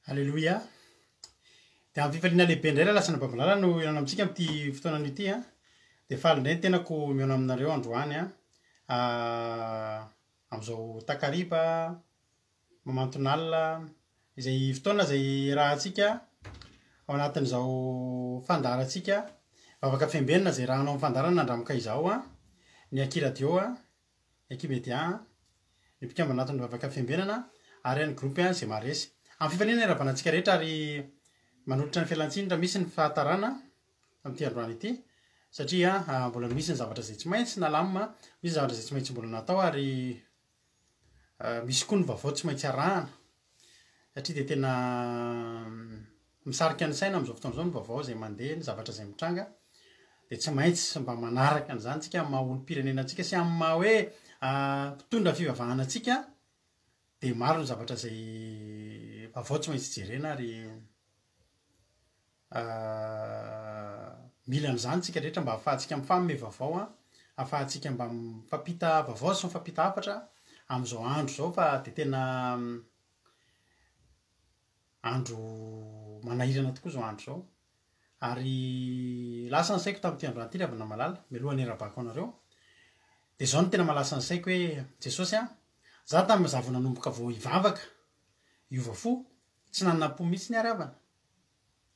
Alleloia. Dia amin'ny fifaliana lehibe indray lasana babalala no ianao amintsika amin'ity fotoana ity a. Dia faly indray ny tenako mihaona aminareo androany a. Amin'izao takariba, mamanton'alina, izay fotoana izay rahantsika ao anatin'izao fandarantsika, vavaka fiambenana izay rahanao amin'ny fandarana nandramoka izao a, ny akiradio a, ny akimedia, ny mpikambana anatin'ny vavaka fiambenana, ary ny gropy a izay maresy. Amin'ny fifaliana iravanantsika rehetra ary manolotra ny fialantsiny raha misy ny fahatarana amin'ity androany ity, satria mbola misy ny zavatra izay tsy maintsy nalamina, misy zavatra izay tsy maintsy mbola natao ary misy koa ny vaovao tsy maintsy arahana, satria dia tena misarika ny saina amin'izao fotoana izao ny vaovao izay mandeha, ny zavatra izay mitranga, dia tsy maintsy mba manaraka an'izany tsika amin'ny maha olom-pirenenantsika sy amin'ny maha hoe mpitondra fivavahana antsika, dia maro ny zavatra izay vaovao tsy maintsy jerena ary mila an'izany tsika rehetra mba hahafahantsika mifagnome vaovao, hahafahantsika mba mifampita vaovao sy mifampita hafatra amin'izao andro izao fa dia tena andro manahirana tokoa izao andro izao. Ary lasa ny saiko tamin'ity androany ity ravana malala, mialohan'ny arabako anareo. Dia izao no tena malasa ny saiko hoe Jesosy a, za tamin'ny zavo nanomboka vao hivavaka, hiova fo, tsy nanana-po mihitsy ny haravana.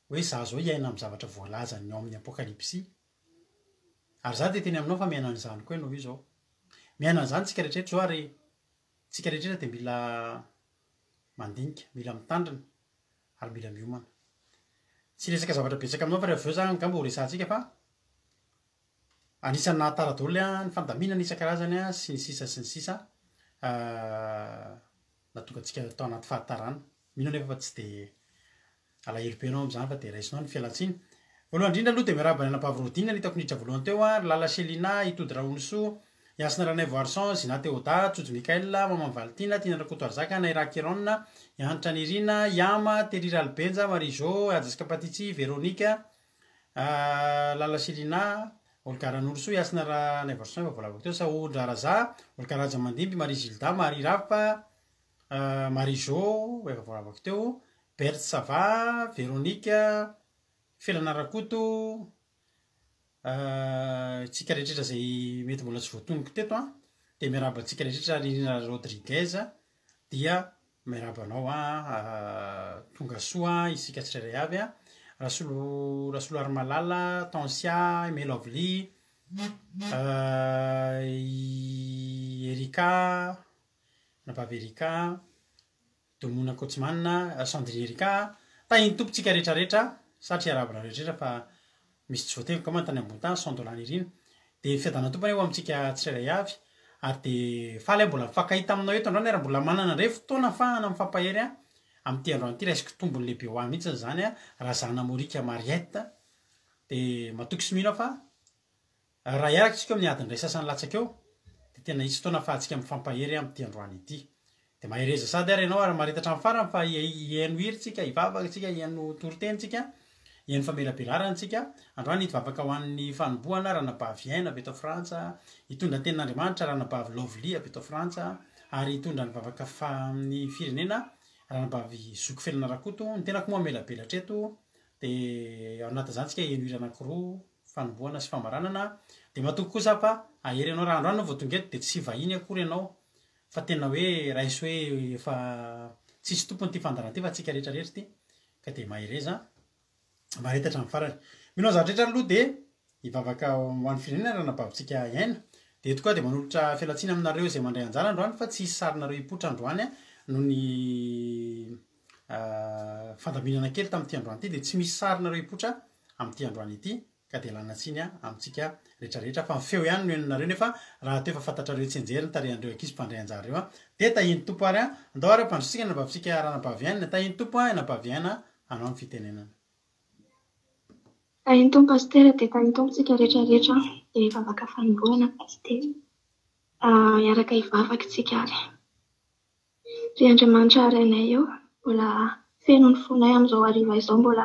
Hoe za zao hiaina amin'ny zavatra voalaza ny ao amin'ny apokalipsy. Ary za dia teny aminao fa miaina an'izany koa ianao io izao. Miaina an'izany tsika rehetrarehetra izao ary tsika rehetrarehetra dia mila mandinika, mila mitandrina ary mila miomana. Tsy resaka zavatra betsaka aminao fa rehefa avy eo za angamba ho resahantsika fa anisan'ny nahatara daholo ny fandaminana isan-karazany sy ny sisa sy ny sisa natonga antsika tao anaty fahatarana. Mino anefa fa tsy dia alahelo be ianao amin'izany fa dia raisinao ny fialantsiny. Voalohany indrindra aloha dia miarahaba ny anam-paharorodinina ny hitako niditra voalohany teo a, Lala Selina, Itody Raonisoa, Yasina Ranay Voarsan, Zina Teoda, Tsojo Mikaela, Maman Valtina, Tina Rakoto Arzaka, Naira Keron, Yanitra Nirina, Yama, Terira Albenja, Marijo, Ajaska Patitsy, Veronika, Lala Selina, Olga Ranorosoa, Yasina Ranay Voarsan, efa voalavako teo, Saoldra Raza, Olga Raja Mandimby, Marie Gilda, Marie Rapa, Marijo, efa voalavako teo, Berthe Sava, Veronika, Felana Rakoto, tsika rehetrarehetra izay mety mbola tsy voatonoko teto a, dia miarahaba tsika rehetrarehetra Ririna Rodriguez, dia miarabanao tonga soa isika tsirairay avy a, Rasolo Armalala, Tansia, Melovely, Erika, Nabavy Erika, Domona Kotsmanina, Sandrine Erika, tahiny tompo tsika rehetrarehetra, satria arabana rehetrarehetra fa misy tsy voatekoka moa tany ambony tany Sandolany Irina. Dia fiadana tompony eo amintsika tsirairay avy ary dia faly mbola mifankahita aminao eto androany ary mbola manana indray fotoana ahafahana mifamampahery amin'ity androany ity, raisiko tombony lehibe ho ahy mihitsy zany raha zana Morika Mariette. Dia matoky sy mino fa raha iaraka tsika amin'ny adiny iray sasany latsaka eo dia tena hisy fotoana ahafahantsika mifampahery amin'ity androany ity. Dia mahereza sady ary ianao ary maharitatra amin'ny farany fa hihaino hiry tsika, hivavaka tsika, hihaino toroteny tsika, hihaino famelabelarana tsika. Androany hivavaka ho an'ny fanombohana Ranabavy Aina avy eto Frantsa, hitondra ny tenin'Andriamanitra Ranabavy Lovely avy eto Frantsa, ary hitondra ny vavaka ny firenena Ranabavy Zoky Felana Rakoto, ny tenako moa melabelatra eto. Dia ao anatin'izany tsika hihaino hira anankiroa, fanombohana sy famaranana. Dia matoky kosa fa ahery ianao raha androany vao tonga eto dia tsy vahiny akory ianao, fa tena hoe raisy hoe efa tsisy tompony ity fandarana ity fa tsika rehetrarehetra ity, ka dia mahereza maharitatra amin'ny farany. Mino zavatra rehetra aloha dia hivavaka ho an'ny firenena Ranabavitsika Aina. Dia eto koa dia manolotra fialantsiny aminareo izay mandray anjara androany fa tsy hisy sarinareo hipoitra androany noho ny fandaminana kely tamin'ity androany ity, dia tsy misy sarinareo hipoitra amin'ity androany ity, ka dia lanatsiny amintsika rehetrarehetra fa feo ihany no henonareo nefa raha teo efa fantatrareo tsenjery ny tarehandreo ankizy mpandray anjara reo dia tahiny tompo ary andao ary mpandrotsika Ranabavitsika Ranabavy Aina, tahiny tompo Ranabavy Aina anao ny fitenenana. Tahiny tompo pastera dia tahiny tompo tsika rehetrarehetra dia hivavaka fanombohana pastera hiaraka hivavaka tsika ary. Ry Andriamanitra arainay eo, mbola feno ny fonay amin'izao hariva izao, mbola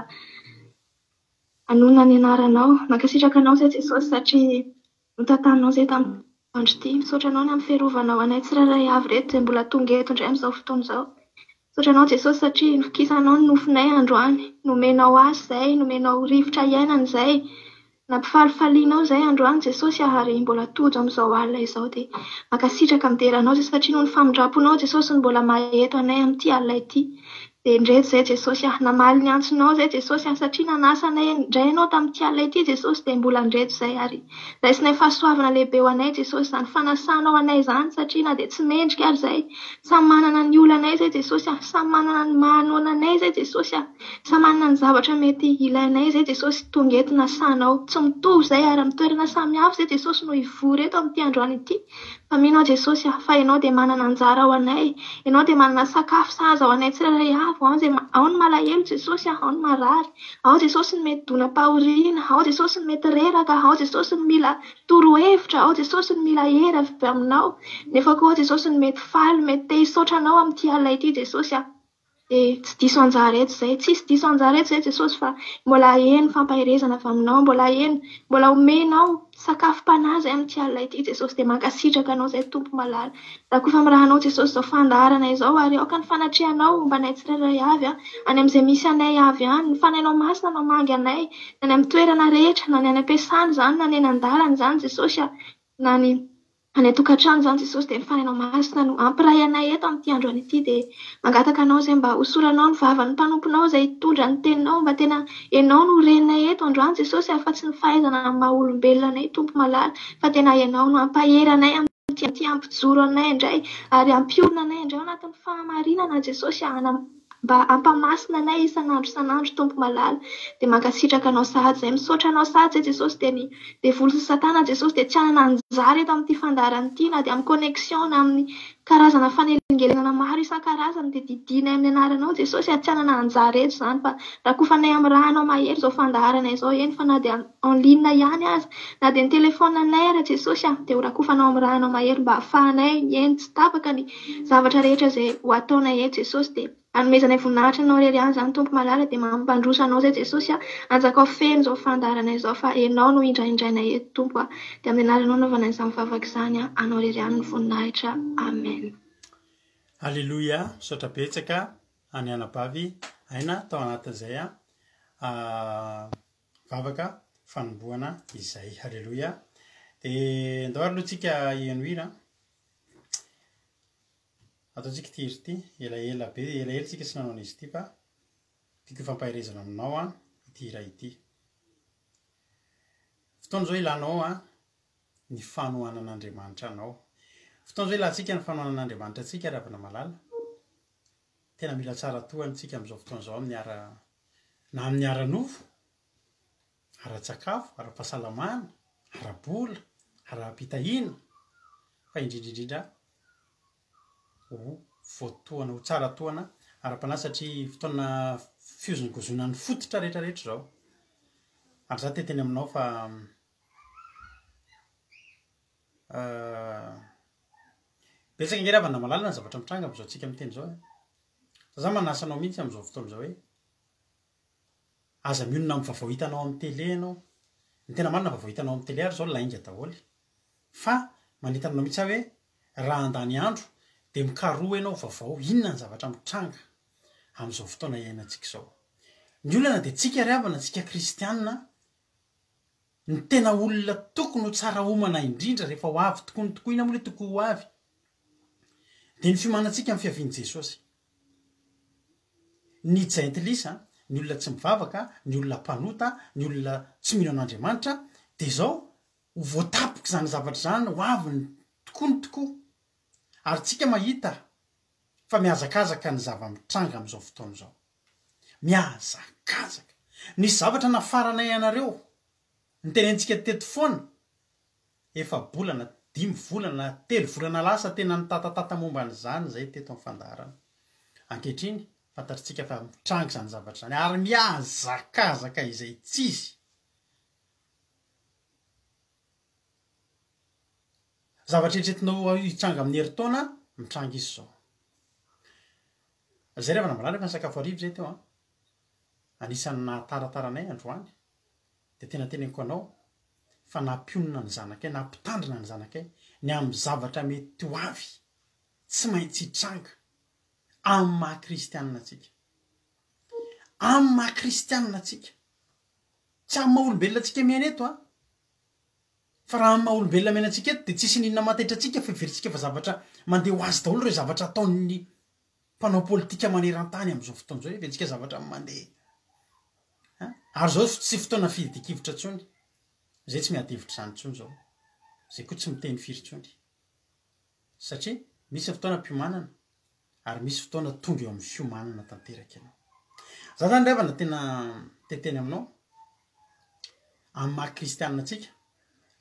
anona ny anaranao, mankasitraka anao izay Jesosy satria notantaninao izay tamin'ny andro ity, misaotra anao ny amin'ny fiarovanao anay tsirairay avy reto izay mbola tonga eto indray amin'izao fotoana izao. Sotranao Jesosy satria nofokisanao ny nofinay androany, nomenao azy izay, nomenao rivotra iainana izay, nampifalifalianao izay androany Jesosy ary mbola tojo amin'izao alina izao dia mankasitraka mideranao satria noho ny famindraponao Jesosy no mbola maheto anay amin'ity alina ity. Dia indreto izay Jesosy namaly ny antsonao izay Jesosy satria nanasa anay indray ianao tamin'ity alina ity Jesosy dia mbola indreto izay ary raisinay fahasoavana lehibe ho anay Jesosy izany fanasanao anay izany satria na dia tsy mendrika ary izay samy manana ny olanay izay Jesosy samy manana ny mahanoana anay izay Jesosy samy manana ny zavatra mety ilainay izay Jesosy tonga eto nasanao tsy mitovy izay ary amin'ny toerana samihafa izay Jesosy no hivory eto amin'ity androany ity. Fa mino Jesosy fa ianao dia manana anjara ho anay, ianao dia manana sakafo sahaza ho anay tsirairay avy, ao ny malahelo Jesosy, ao ny marary, ao Jesosy ny mety donam-pahoriana, ao Jesosy ny mety reraka, ao Jesosy ny mila torohevitra, ao Jesosy ny mila hera avy aminao, nefa koa Jesosy ny mety faly, mety te hisaotra anao amin'ity alina ity Jesosy tsy diso anjara eto izay, tsisy diso anjara eto izay Jesosy fa mbola heno fampaherezana avy aminao, mbola omenao sakafom-panahy izay amin'ity alina ity Jesosy dia mankasitraka anao izay tompo malala. Raha koa famirahanao Jesosy izao fandaharana izao ary aoka ny fanatrehanao mba anay tsirairay avy any amin'izay misy anay avy any, ny fanainao masina no mangy anay, na ny amin'ny toerana rehetra, na ny any am-piasana izany, na ny eny an-dalana izany Jesosy, na ny any an-tokantrano izany Jesosy dia ny fanainao masina no ampiray anay eto amin'ity androany ity dia mangataka anao izay mba hosoranao ny vavan'ny mpanomponao izay hitondra ny teninao mba tena ianao no renay eto androany Jesosy fa tsy ny fahaizana amin'ny maha olombelona anay tompo malala fa tena ianao no ampahery anay amin'ity ampijoro anay indray ary ampiorina anay indray ao anatin'ny fahamarinana Jesosy mba ampamasina anay isan'andro tompo malala dia mankasitraka anao sahady izay misaotra anao sahady izay Jesosy dia ny devolo sy satana Jesosy dia tsy hanana anjara eto amin'ity fandaharana ity na dia amin'ny connexion na amin'ny karazana fanelingelenana maro isan-karazany dia didinay amin'ny anaranao Jesosy tsy hanana anjara eto izany fa raha koa fanay amin'ny rahanao mahery izao fandaharana izao eny fa na dia en ligne ihany aza na dia ny telefonanay ara Jesosy dia raha koa fanao amin'ny rahanao mahery mba ahafahanay eny tsy tapaka ny zavatra rehetra izay ho ataonay eto Jesosy dia anomezanay voninahitra anao rery any izany tompo malala dia mampandroso anao izay Jesosy anjakao feno izao fandaharana izao fa ianao no indraindrainay eto tompo dia amin'ny anaranao naovana izany vavaka izany anao rery any ny voninahitra. Amen. Alleloia, misaotra betsaka any anabavy aina tao anatin'izay vavaka fanombohana izay. Alleloia. Dia andao ary aloha tsika ianohira ataontsika ity izy ity elaela be elaela tsika sy nanao an'izy ity fa tiako fampaherezana aminao ity iray ity. Fotoana izao ilanao ny fanohanan'Andriamanitra anao. Fotoana izao ilantsika ny fanohanan'Andriamanitra antsika ravina malala. Tena mila tsara tohany tsika amin'izao fotoana izao na amin'ny ara-nofo, ara-tsakafo, ara-pahasalamana, ara-bola, ara-pitahiana fa indrindrindrindra ho voatoana ho tsara toana ara-panahy satria fotoana fiozongozonan'ny fototra rehetrarehetra izao. Ary za teteny aminao fa betsaka nge ravana malala ny zavatra mitranga amin'izao tsika miteny izao. Za manasanao mihitsy amin'izao fotoana izao hoe aza mionona amin'ny vaovao hitanao amin'ny télé ianao. Ny tena marina vaovao hitanao amin'ny télé ary izao lainga daholo. Fa manentanao mihitsy hoe raha andany andro dia mikaroha ianao vaovao inona ny zavatra mitranga amin'izao fotoana iainantsika izao. Ny olona dia tsika riavana tsika kristianina ny tena olona tokony ho tsara homana indrindra rehefa ho avy tokoa ny tokoa ina moa ilay tokony ho avy dia ny fiomanantsika amin'ny fiavian'i Jesosy. Ny jaintilisa, ny olona tsy mivavaka, ny olona mpanota, ny olona tsy mino an'Andriamanitra dia izao ho voatapoka izany zavatra izany ho avy ny tokoa ny tokoa. Ary tsika mahita fa miazakazaka ny zava-mitranga amin'izao fotoana izao. Miazakazaka. Nisy zavatra nafaranay anareo ny tenentsika teto foana efa bolana 5 volana 3 volana lasa tena nitatatata momba an'izany izay teto amin'ny fandaharana. Ankehitriny fantatritsika fa mitranga izany zavatra izany ary miazakazaka izay tsisy. Zavatra eritreretinao hitranga amin'ny herintaona mitranga izy izao. Zay rehefa namalala efa ny sakafo hariva zay teo anisan'ny nahatarataranay androany dia tena teneniko anao fa nampionona ny zanakay, nampitandrina ny zanakay ny amin'ny zavatra mety ho avy tsy maintsy hitranga amin'ny mahakristianina atsika amin'ny mahakristianina atsika tsy amin'ny maha-olombelona atsika miaina eto a fa raha amin'ny maha-olombelona miaina atsika eto de tsisy ninona mataitra atsika fa veritsika fa zavatra mandeha ho azy daholo reo zavatra ataon'ny mpanao politika maneran-tany am'izao fotoana zao ve tsika zavatra mandeha ary zao tsy fotoana fidikivitra tsony zay tsy miadivitra zany tsony zao zay koa tsy miteny firy tsony satria misy fotoana mpiomanana ary misy fotoana tonga eo amin'ny fiomanana tanteraka ianao za zany revana tena teteny aminao amin'ny mahakristianina atsika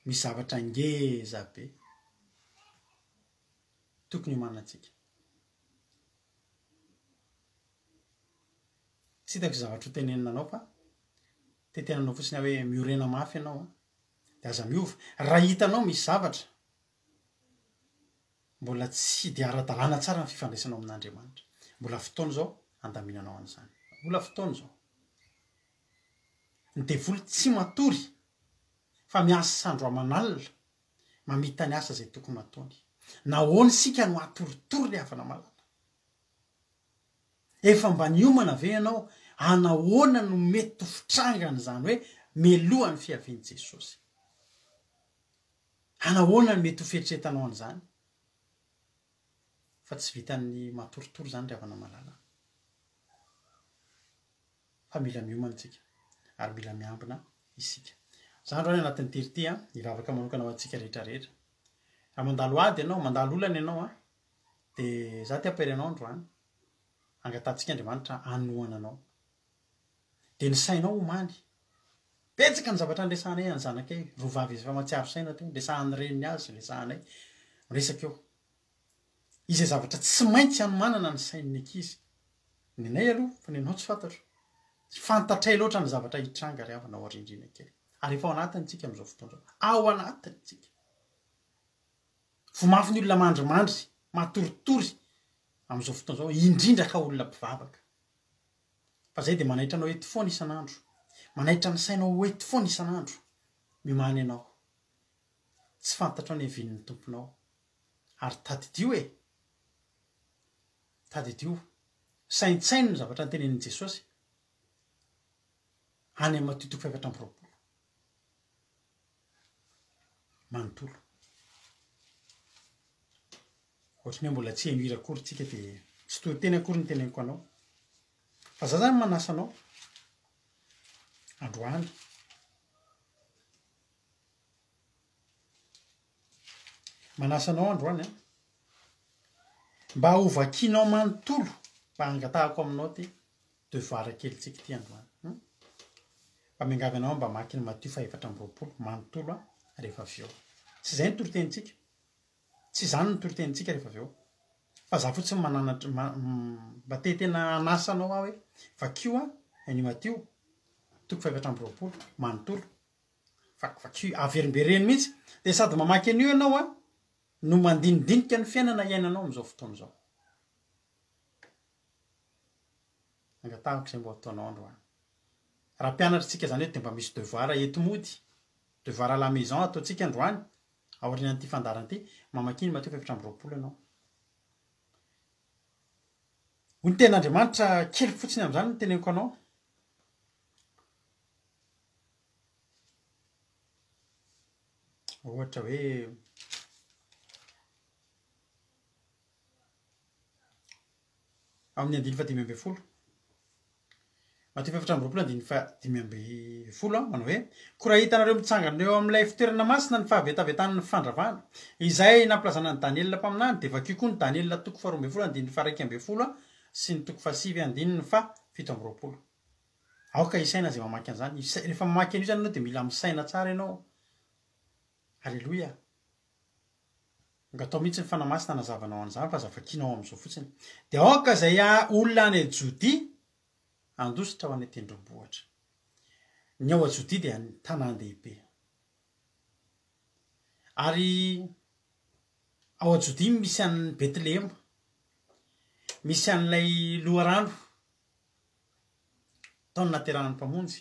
misy zavatra ngeza be tokony homanina atsika tsy hitako zavatra ho tenenina anao fa tetenanao fotsiny hoe miorena mafy ianao de aza miova raha hitanao misy zavatra mbola tsy de ara-dalàna tsara ny fifandraisanao amin'Andriamanitra mbola fotoana zao andaminanao an'izany mbola fotoana zao ny devoly tsy matory fa miasa sandro aman'alina mamita ny asa zay tokony ataony nahoany sika no atoritory le havana malala efa mba niomana ve ianao anahoana no mety ho fitrangana zany hoe melohan'ny fiaviany Jesosy anahoana no mety ho fietretanao an'izany fa tsy vitan'ny matoritory zany le havana malala fa mila miomana tsika ary mila miambina isika zany raha anatin'ny terity hivavaka manokana ho antsika rehetrarehetra raha mandalo ady ianao mandalo olana ianao de za ty ampere anao androany angatantsika Andriamanitra anohana anao de ny sainao omany betsaka ny zavatra andresanay any zanakay rovavy izy fa matsiaro saina teo lesahan'ny reniny azy lesahanay miresaka eo izay zavatra tsy maintsy anomanana ny sain'ny ankizy ny nay aloha fa ny anao tsy fantatro fantatray loatra ny zavatra hitranga ry avana ao arindrina kely ary efa ao anatiny tsika am'izao fotoana zao ao anatiny tsika vomafy ny olona mandrimandry matoritory am'izao fotoana zao indrindra ka olona mpivavaka fa zay de manaitra anao eto foana isan'andro manaitra ny sainao eto foana isan'andro mimany ianao tsy fantatrao ny hevinin'ny tomponao ary tadidio tadidio saintsainy no zavatra nytenenin'i Jesosy any amin'ny Mateo 4:20 manontolo ohatrany hoe mbola tsy hemira akory tsika de tsy toy teny akory ny teneniko anao fa za zany manasa anao androany manasa anao androany mba hovakianao manontolo mba angatahako aminao ty devoir kely tsika ty androany mba miangavy anao mba makiny Mateo 4:20 manontolo rehefa avy eo tsy zay ny toritentsika tsy zany ny toritentsika rehefa avy eo fa za fotsiny mananatra mba tena anasa anao hoe vakio ny Mateo 4:20 manontolo vakio averimbereny mihitsy de sady mamaky an'io ianao no mandinidinika ny fiainana iainanao am'izao fotoana zao angatahako zay mbo ataonao androany raha mpianatra tsika zany hoe de mba misy devoir eto mody devoir à la maison ataotsika androany aorianan'ity fandaran'ity mamakiny Mateo 4:20 ianao ho ny ten'Andriamanitra kely fotsiny am'izany ny teneniko anao ohatra hoe amin'ny 5:12 Mateo 4:20 manao hoe koa raha hitanareo mitsangana eo amin'ilay fitoerana masina ny fahavetavetan'ny fandravana izay nampilazana ny Daniela mpaminany de vakio koa ny Daniela 2:12 sy ny 7:17 aoka isaina zay mamaky an'izany rehefa mamaky an'io zany anao de mila misaina tsara ianao halleloia ngatao mihitsy ny fanamasina nazavanao an'izany fa zavakinao am'izao fotsiny de aoka zay olona any Jodia andositra ho any tendrombohitra ny ao a Jodia de any tanàn-dehibe ary ao a Jodia misy an'ny Betlehema misy an'ilay loharano taony naterahan'ny mpamonjy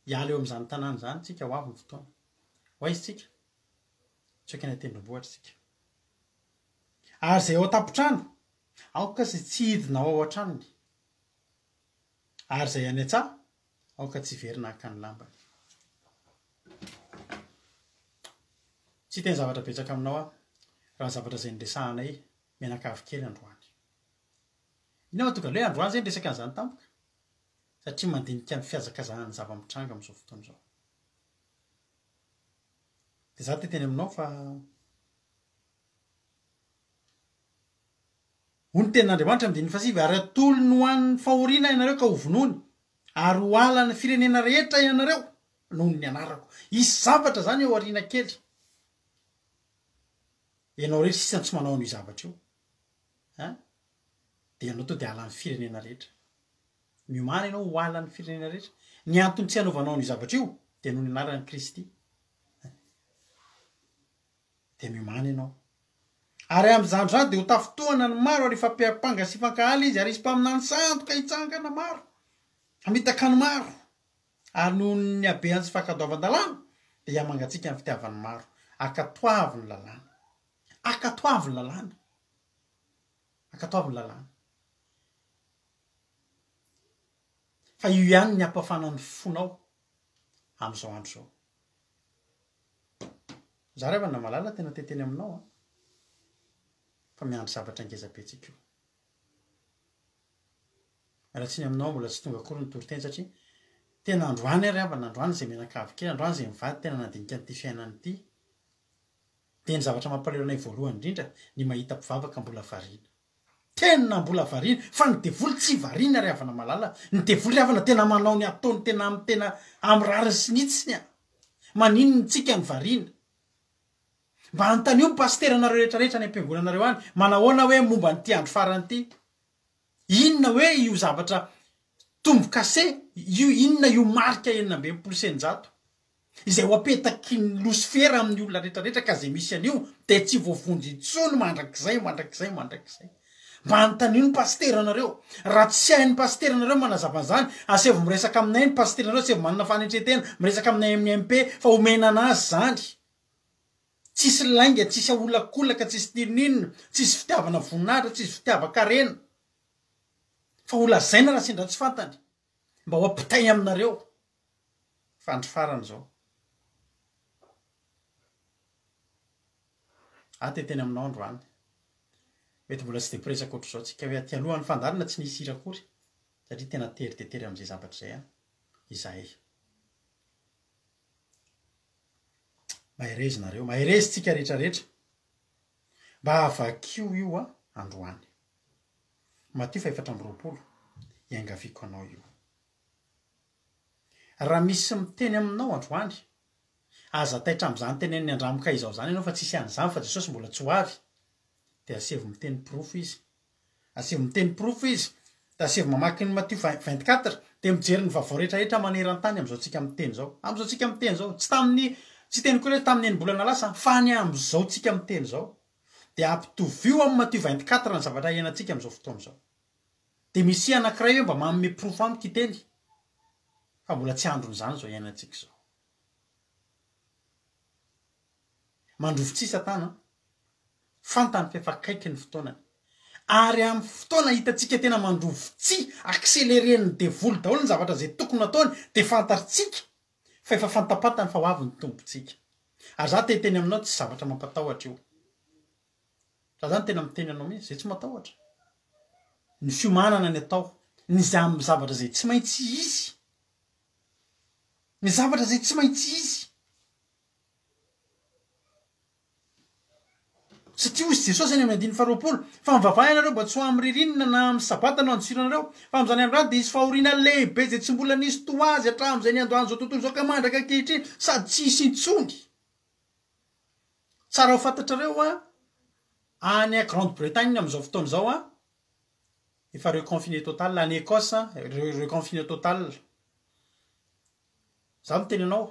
hiala eo am'izany tanàna zany tsika ho avy ny fotoana ho aizy tsika tsy oka ny tendrombohitra tsika ary zay ao an-tapotrano aoka zay tsy hidinao ao an-tranony ary zay any an-tsaha aoka tsy verina haka ny lambany tsy teny zavatra betsaka aminao a raha zavatra zay nyresahanay mianakavy kely androany ina mahatonga le hoe androany zay nyresaka an'izany tampoka satria mandinika ny fiazakazahany zava-mitranga amin'izao fotoana izao dia za teteny aminao fa hoy ny tenin'Andriamanitra amin'ny 5 ary atolo ny ho an'ny fahoriana ianareo ka ho vonony ary ho ala ny firenena rehetra ianareo noho ny anarako isy zavatra zany eo ariana kely ianao rehetra sisany tsy manao an'io zavatra io dia ianao to dia ala ny firenena rehetra miomana ianao ho ala ny firenena rehetra ny antony tsy hanaovanao an'io zavatra io dia noho ny anaran'i Kristy dia miomana ianao ary amin'izany zany dia ho tafotohana ny maro ary fampiapanga sy fankahaly izy ary isy mpaminany sandoka hitsangana maro hamitaka ny maro ary noho ny habeany sy fankadoavan-dalàna dia hiamangatsika ny fitiavan'ny maro akatoavy ny lalàna akatoavy ny lalàna akatoavy ny lalàna fa io ihany ny ampafanany fonao amin'izao andro izao za rehefa na malala tena teteny aminao fa miandry zavatra angezabetsika io raha tsy ny aminao mbola tsy tonga akory ny toriteny satria tena androany ary avana androany zay mianakavy kely androany zay mivady tena nandinika n'ity fiainany ity dia ny zavatra mampalelonay voalohany indrindra ny mahita mpivavaka mbola variana tena mbola variana fa ny devoly tsy variana ry havana malala ny devoly ry havana tena manao ny ataony tena amin'ny rariny sy nitsiny maninony tsika ny variana mba antanio ny pasteranareo rehetrarehetra ny ampiangonanareo any manahoana hoe momba nyity andro farany ity inona hoe io zavatra tombo-kase io inona io marika 600 izay ho apetaky ny losifera amin'ny olona rehetrarehetra ka zay misy an'io dia tsy voavonjy intsony mandrakizay mba antanio ny pasteranareo raha tsy hain'ny pasteranareo manazavanyzany asevo miresaka aminay ny pasteranareo asevo manana fanetretena miresaka aminay amin'ny MP fa omenana azy zany tsisy lainga tsisy aholakolaka tsisy tininina tsisy fitiavana voninahitra tsisy fitiava-karena fa olazaina raha sendra tsy fantany mba ho ampitay aminareo fandry farany zao ateteny aminao androany mety mbola tsy de piresaka ohatr'izao tsika hoe aty alohan'ny fandarina tsy nisy hira akory satria tena tery de tery amin'izay zavatra zay izahay maherezy nareo maherezy tsika rehetrarehetra mba havakio io androany Matthieu 4:20 iangaviko anao io raha misy miteny aminao androany aza taitra amin'izany tenen'ny andramoka izao zany ianao fa tsisy an'izany fa Jesosy mbola tsy ho avy dia asevo miteny profo izy dia asevo mamaky ny Matthieu 24 dia mijery ny vaovao rehetrarehetra maneran-tany amin'izao tsika miteny zao tsy teny koa hoe tamin'ny enibolana lasa fa ny amin'izao tsika miteny zao dia ampitovio amin'ny Matthieu 24 ny zavatra iainantsika amin'izao fotoana izao dia misy anankiray hoe mba manome profo amiko iteny fa mbola tsy andron'izany zao iainantsika zao mandrovo tsi Satana fantany fefakaiky ny fotoanany ary amin'ny fotoana hitantsika tena mandrovo tsi akselereny devoly daholo ny zavatra zay tokony ataony dia fantaritsika fa efa fantapatany fa ho avy ny tompontsika ary za teteny aminao tsy zavatra mampatahotra io za zany tena miteny anao mihitsy zay tsy matahotra ny fiomanana ny atao ny zavatra zay tsy maintsy izy satria hozy Jesosy any amin'ny 20 fa mivavaha ianareo mba tsy ho amin'ny ririnina na amin'ny sabata no androsiranareo fa amin'izany androany dia isy fahoriana lehibe zay tsy mbola nisy toazy hatramin'izay ny andohany zao tontolo zao ka mandraka ankehitriny sady tsy hisy intsony tsara ho fantatrareo any a Grande-Bretagne amin'izao fotoana izao efa reconfiné total any Écosse reconfiné total za miteny anao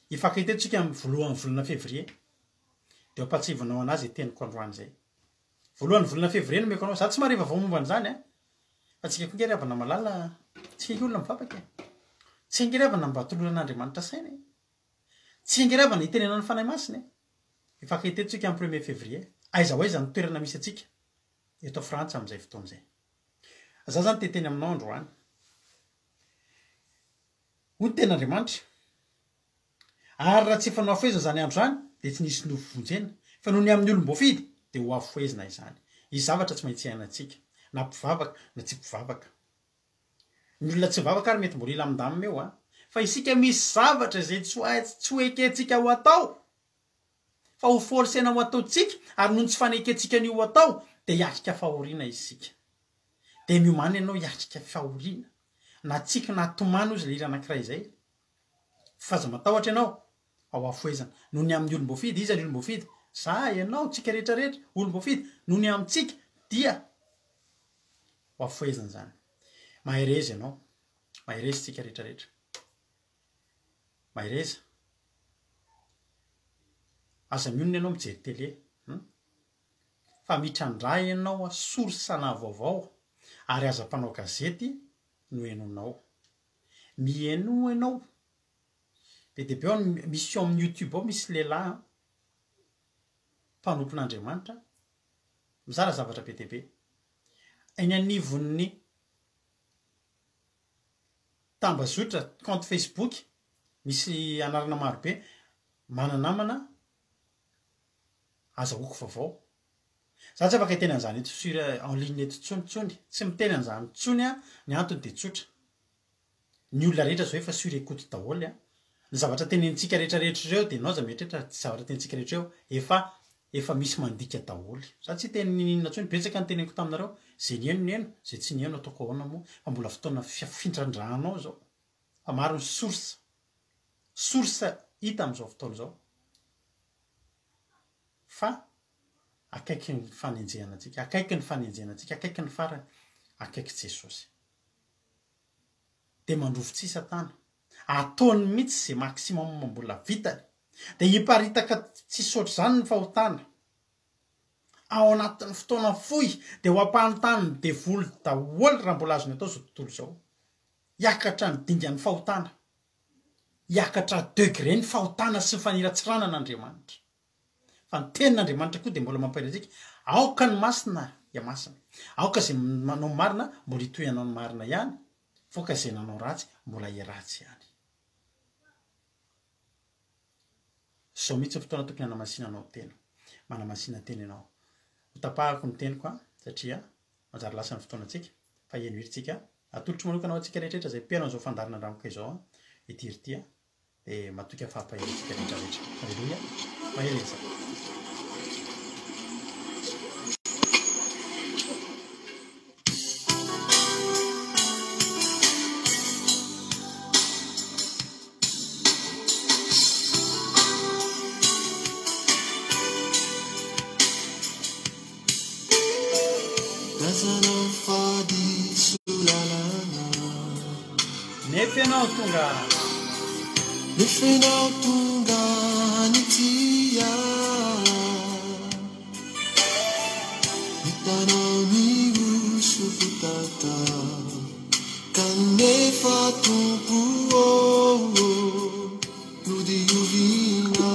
ifankahitentsika amin'ny voalohan'ny volana février dia ampatsivanao anazy teniko androany zay voalohan'ny volana février no meko anao za tsy mareva vao momba an'izany fa tsika kongery avana malala tsy olona mivavaka tsy angery avana mba toloran'Andriamanitra saina tsy angery avana hitenenana fanahy masina ifankahitentsika amin'ny 1er février aiza hoe zany toerana misy atsika eto Frantsa amin'izay fotoana izay. Za zany teteny aminao androany. Hoy ny ten'Andriamanitra. Ary raha tsy fanao afoezana zany andro zany dia tsy nisy nofo vonjena. Fa noho ny amin'ny olom-boafidy dia ho afoezana izany. Izy zavatra tsy maintsy hainantsika. Na mpivavaka na tsy mpivavaka. Ny olona tsy mivavaka ary mety mbola ilamindamina eo a. Fa isika misy zavatra izay tsy ho ekentsika ho atao. Fa ho forsena ho ataotsika ary noho ny tsy fanekentsika ny ho atao dia hiatrika fahoriana isika. Dia miomana ianao hiatrika fahoriana. Na tsika na tomany ozy le anankiray izay. Faza matahotra ianao ao afoezana. Noho ny amin'ny olom-boafidy, iza ny olom-boafidy? Za ianao tsika rehetrarehetra olom-boafidy. Noho ny amintsika dia ho afoezana zany. Mahereza ianao. Mahereza tsika rehetrarehetra. Mahereza. Aza mionona ianao mijery télé. Fa mitrandray ianao a sorsana vaovao ary aza mpanao gazety no henonao. Mihaino ianao. Be dia be ao misy ao amin'ny YouTube ao misy lehilahy mpanompon'Andriamanitra mizara zavatra be dia be. Eny anivon'ny tambazotra compte Facebook misy anarana marobe mananamana azahoako vaovao. Za tsy afaka hiteny an'izany eto sur en ligne eto tsonitsony. Tsy miteny an'izany tsony a, ny antony dia tsotra. Ny olona rehetra zao efa sur écoute daholo a. Ny zavatra tenenintsika rehetrarehetra ireo dia ianao za mieritreritra zavatra tenintsika rehetra ireo efa misy mandika daholo. Za tsy teny ninona tsony, betsaka ny teneniko taminareo, zay nieno nieno, zay tsy nieno ataoko ahoana moa, fa mbola fotoana fintrandrahanao zao. Fa maro ny source hita amin'izao fotoana izao. Fa akaiky ny fanenjehana antsika, akaiky ny fanenjehana antsika, akaiky ny farany, akaiky Jesosy. Dia mandrofotsy satana. Ataony mihitsy izay maximum mbola vitany. Dia hiparitaka tsy saotra izany ny fahotana. Ao anatin'ny fotoana fohy dia ho ampahantany ny devoly daholo raha mbola azony atao izao tontolo izao. Hiakatra ny dingan'ny fahotana. Hiakatra degré ny fahotana sy ny faniratsirana an'Andriamanitra. Fa ny tenin'Andriamanitra koa dia mbola mampahirantsika. Aoka ny masina dia masina. Aoka izay manao marina mbola hitohanao ny marina ihany. Foka izay nanao ratsy mbola hiratsy ihany. Zao mihitsy fotoana tokony hanamasinanao tena. Manamasina tena ianao. Ho tapahako ny teniko a, satria manjary lasa ny fotoana antsika. Fa eno hiritsika. Atolotro manokana ho antsika rehetrarehetra izay pianao izao fandarina andramoka izao ity hirity a. Dia matoka fahampaherantsika rehetrarehetra. Alleluia. Mahereza. Nefenao tunga nitia Hitanao ni usuputata Kanefa tumpu Nudi uvina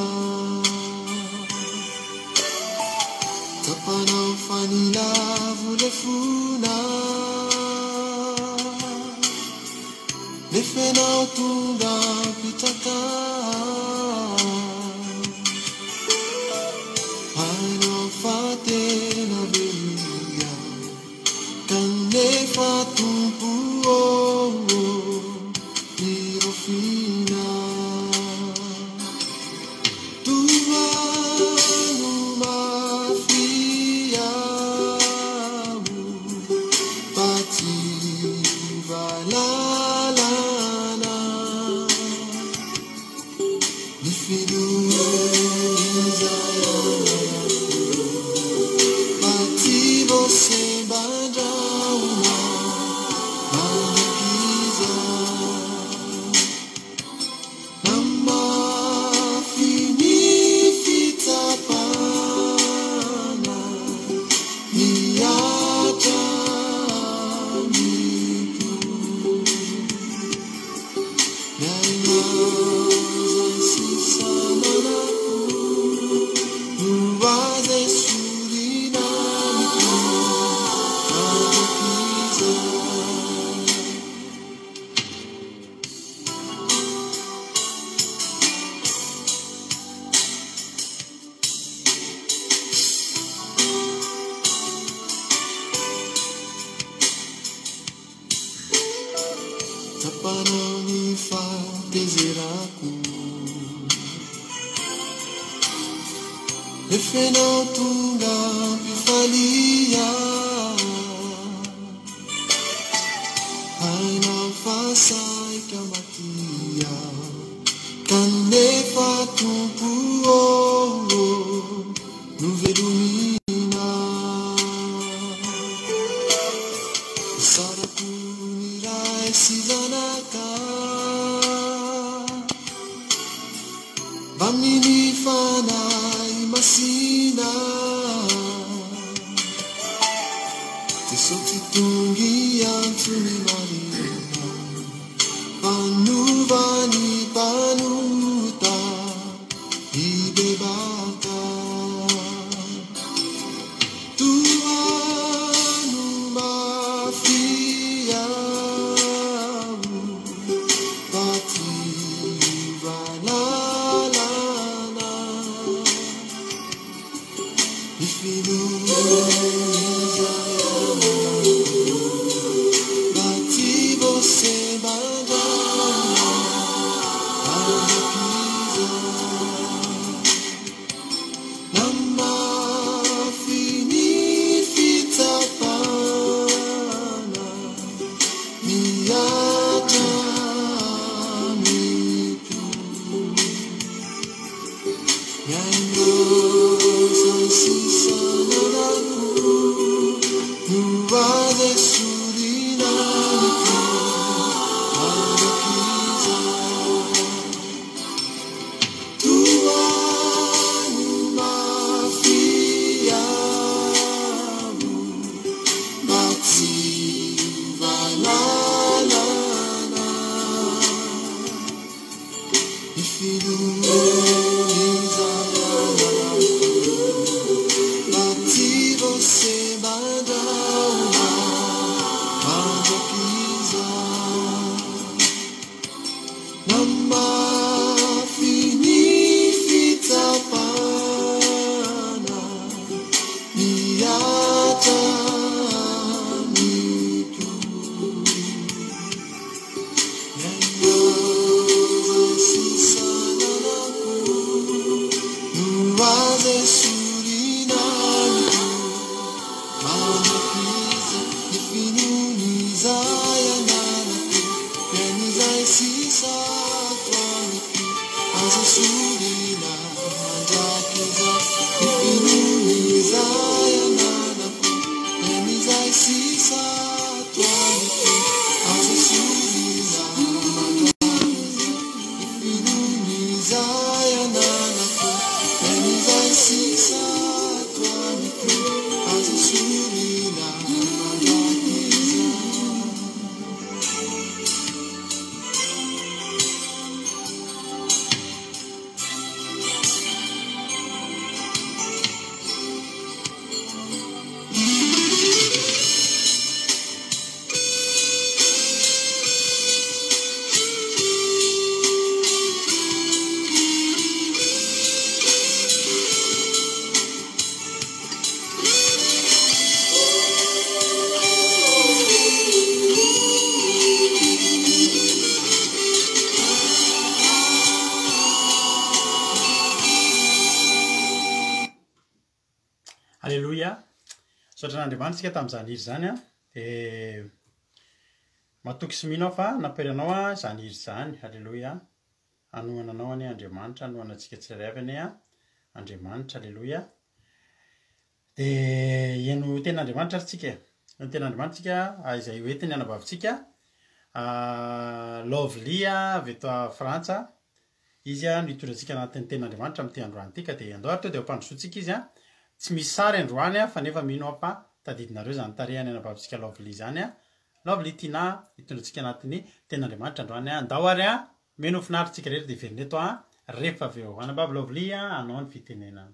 Tapanao fanila vulefuna Nefenao tunga pitaka Ano fatena beluya Kanefa tumpu Irofina Tuanu mafia Pati valala Tapanami fa desideraku Efenao tonga mpifalia Hainao fasaika matia Kanefa tompo no velomina Sarako ny ray sy zanaka Vaminy fanay masina Tesotry tongy antsony marina Panovany panota ibebaka Tuano mafia Alleluia. Sotran'Andriamanitsika tamin'izany iry zany a de matoky sy mino fa naperanao a zany iry zany. Alleluia. Anohananao ane Andriamanitra, anohanantsika tsirairay avy ane a Andriamanitra. Alleluia. De eno ten'Andriamanitra aritsika. Ny ten'Andriamanitsika izay hoentiny anabavintsika Lovely avy eto a Frantsa. Izy a nitondratsika anatin'ny ten'Andriamanitra amin'ity androany ity ka de andohatra de ampandrosotsika izy a. Tsy misy sary androany a fa nefa mino apa tadidinareo zany tarehany anabavintsika Lovely zany a. Lovely Tina nitondratsika anatin'ny ten'Andriamanitra androany a. Andao ary a meno finaritsika rehetra de verina eto a rehefa avy eo. Anabavy Lovely a anao ny fitenenana.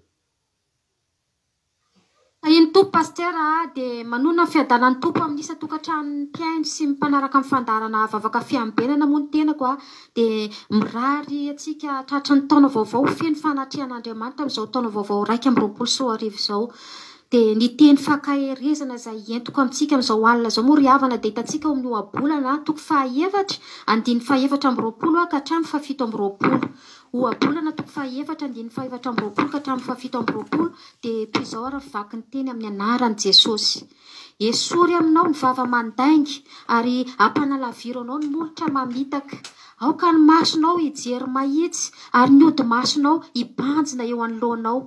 Aino tompo pastera dia manona fiadanany tompo amin'isa tokantrano mpiaino sy mpanaraka amin'ny fandarana vavaka fiambenana moa ny tenako a dia mirary atsika tratra ny taona vaovao feno fanatrehan'Andriamanitra amin'izao taona vaovao 2024 izao. Dia ny teny fakaherezana izay entiko amintsika amin'izao alina izao moa ry havana dia hitantsika ao amin'ny ohabolana toko 2 andiny 220 ka hatramin'ny 720. Ohabolana toko 2 andiny 220 ka hatramin'ny 720 dia toy izao ary vaky ny teny amin'ny anaran'i Jesosy. Esory aminao ny vava mandaingy ary ampanalavironao ny molotra mamitaka. Aoka ny masonao hijery mahitsy ary ny ody masonao hibanjina eo anoloanao.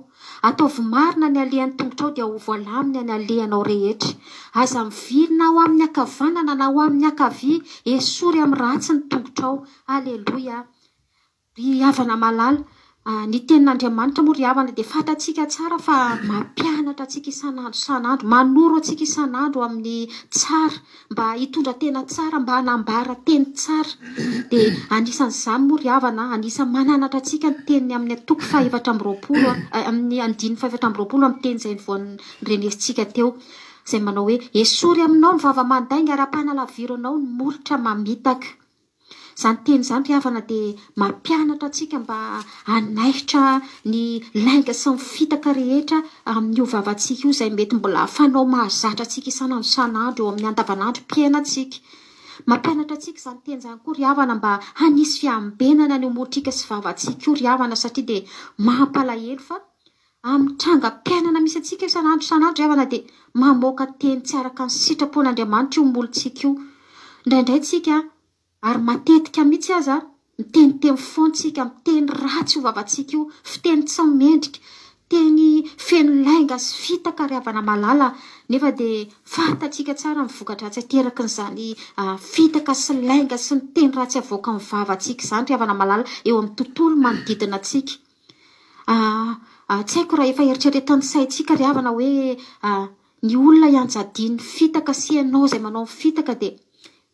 Ataovy marina ny alehan'ny tongotrao dia ho voalamina ny alehanao rehetra. Aza mivilina ao amin'ny akavanana na ao amin'ny akavia, esory amin'ny ratsy ny tongotrao. Aleloia. Ry havana malala, ny tenin'Andriamanitra moa ry havana dia fatatsika tsara fa mampianatra atsika isanandro, manoro atsika isanandro amin'ny tsara mba hitondra tena tsara, mba hanambara teny tsara. Dia anisan'izany moa ry havana, anisan'ny mananatra atsika ny teniny amin'ny toko 220 amin'ny andiny 220 amin'ny teny izay nirenesintsika teo, izay manao hoe esory aminao ny vava mandainga ary ampanalavironao ny molotra mamitaka. Izany teny izany ry havana dia mampianatra atsika mba hanaitra ny lainga sy ny fitaka rehetra amin'ny io vavantsika io izay mety mbola fanao mahazatra atsika isanandro eo amin'ny andavanandro mpiainantsika. Mampianatra atsika izany teny izany koa ry havana mba hanisy fiambenana ny molotrika sy vavantsika io ry havana, satria dia mampalahelo fa amin'ny trangam-piainana misy atsika isanandro ry havana dia mamoaka teny tsy araka ny sitrapon'Andriamanitra io molontsika io. Indraindray tsika ary matetika mihitsy aza miteny fontsika, miteny ratsy io vavantsika io, fiteny tsy mendrika, teny feno lainga sy fitaka ry havana malala, nefa dia fatatsika tsara mivoka-dratsy ateraky n'izany fitaka sy lainga sy ny teny ratsy avoaka amin'ny vavantsika izany ry havana malala eo amin'ny tontolo manodidina atsika. Tsy haiko raha efa eritreretan'ny saintsika ry havana hoe ny olona ianjadian'ny fitaka sy ianao izay manao fitaka dia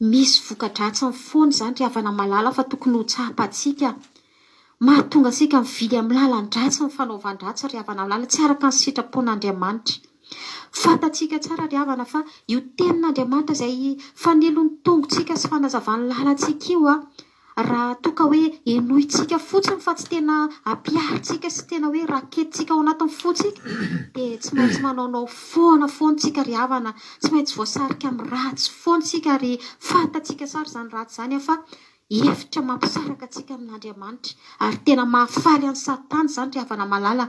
misy voka-dratsy amin'ny foany izany ry havana malala fa tokony ho tsapantsika. Mahatonga antsika mivily amin'ny lalan-dratsy ny fanaovan-dratsy ry havana malala, tsy araka ny sitrapon'Andriamanitra. Fatatsika tsara ry havana fa io tenin'Andriamanitra izay fanelon'ny tongotsika sy fanazavany lalantsika io raha toka hoe enohintsika fotsiny fa tsy tena ampiaritsika sy tena hoe raketitsika ao anatin'ny fotsika dia tsy maintsy manaonao foanatsika ry havana, tsy maintsy voasarika amin'ny ratsy foantsika ary fatatsika tsara izany ratsy izany fa hevitra mampisaraka atsika amin'Andriamanitra ary tena mahafaly an'ny Satana izany ry havana malala.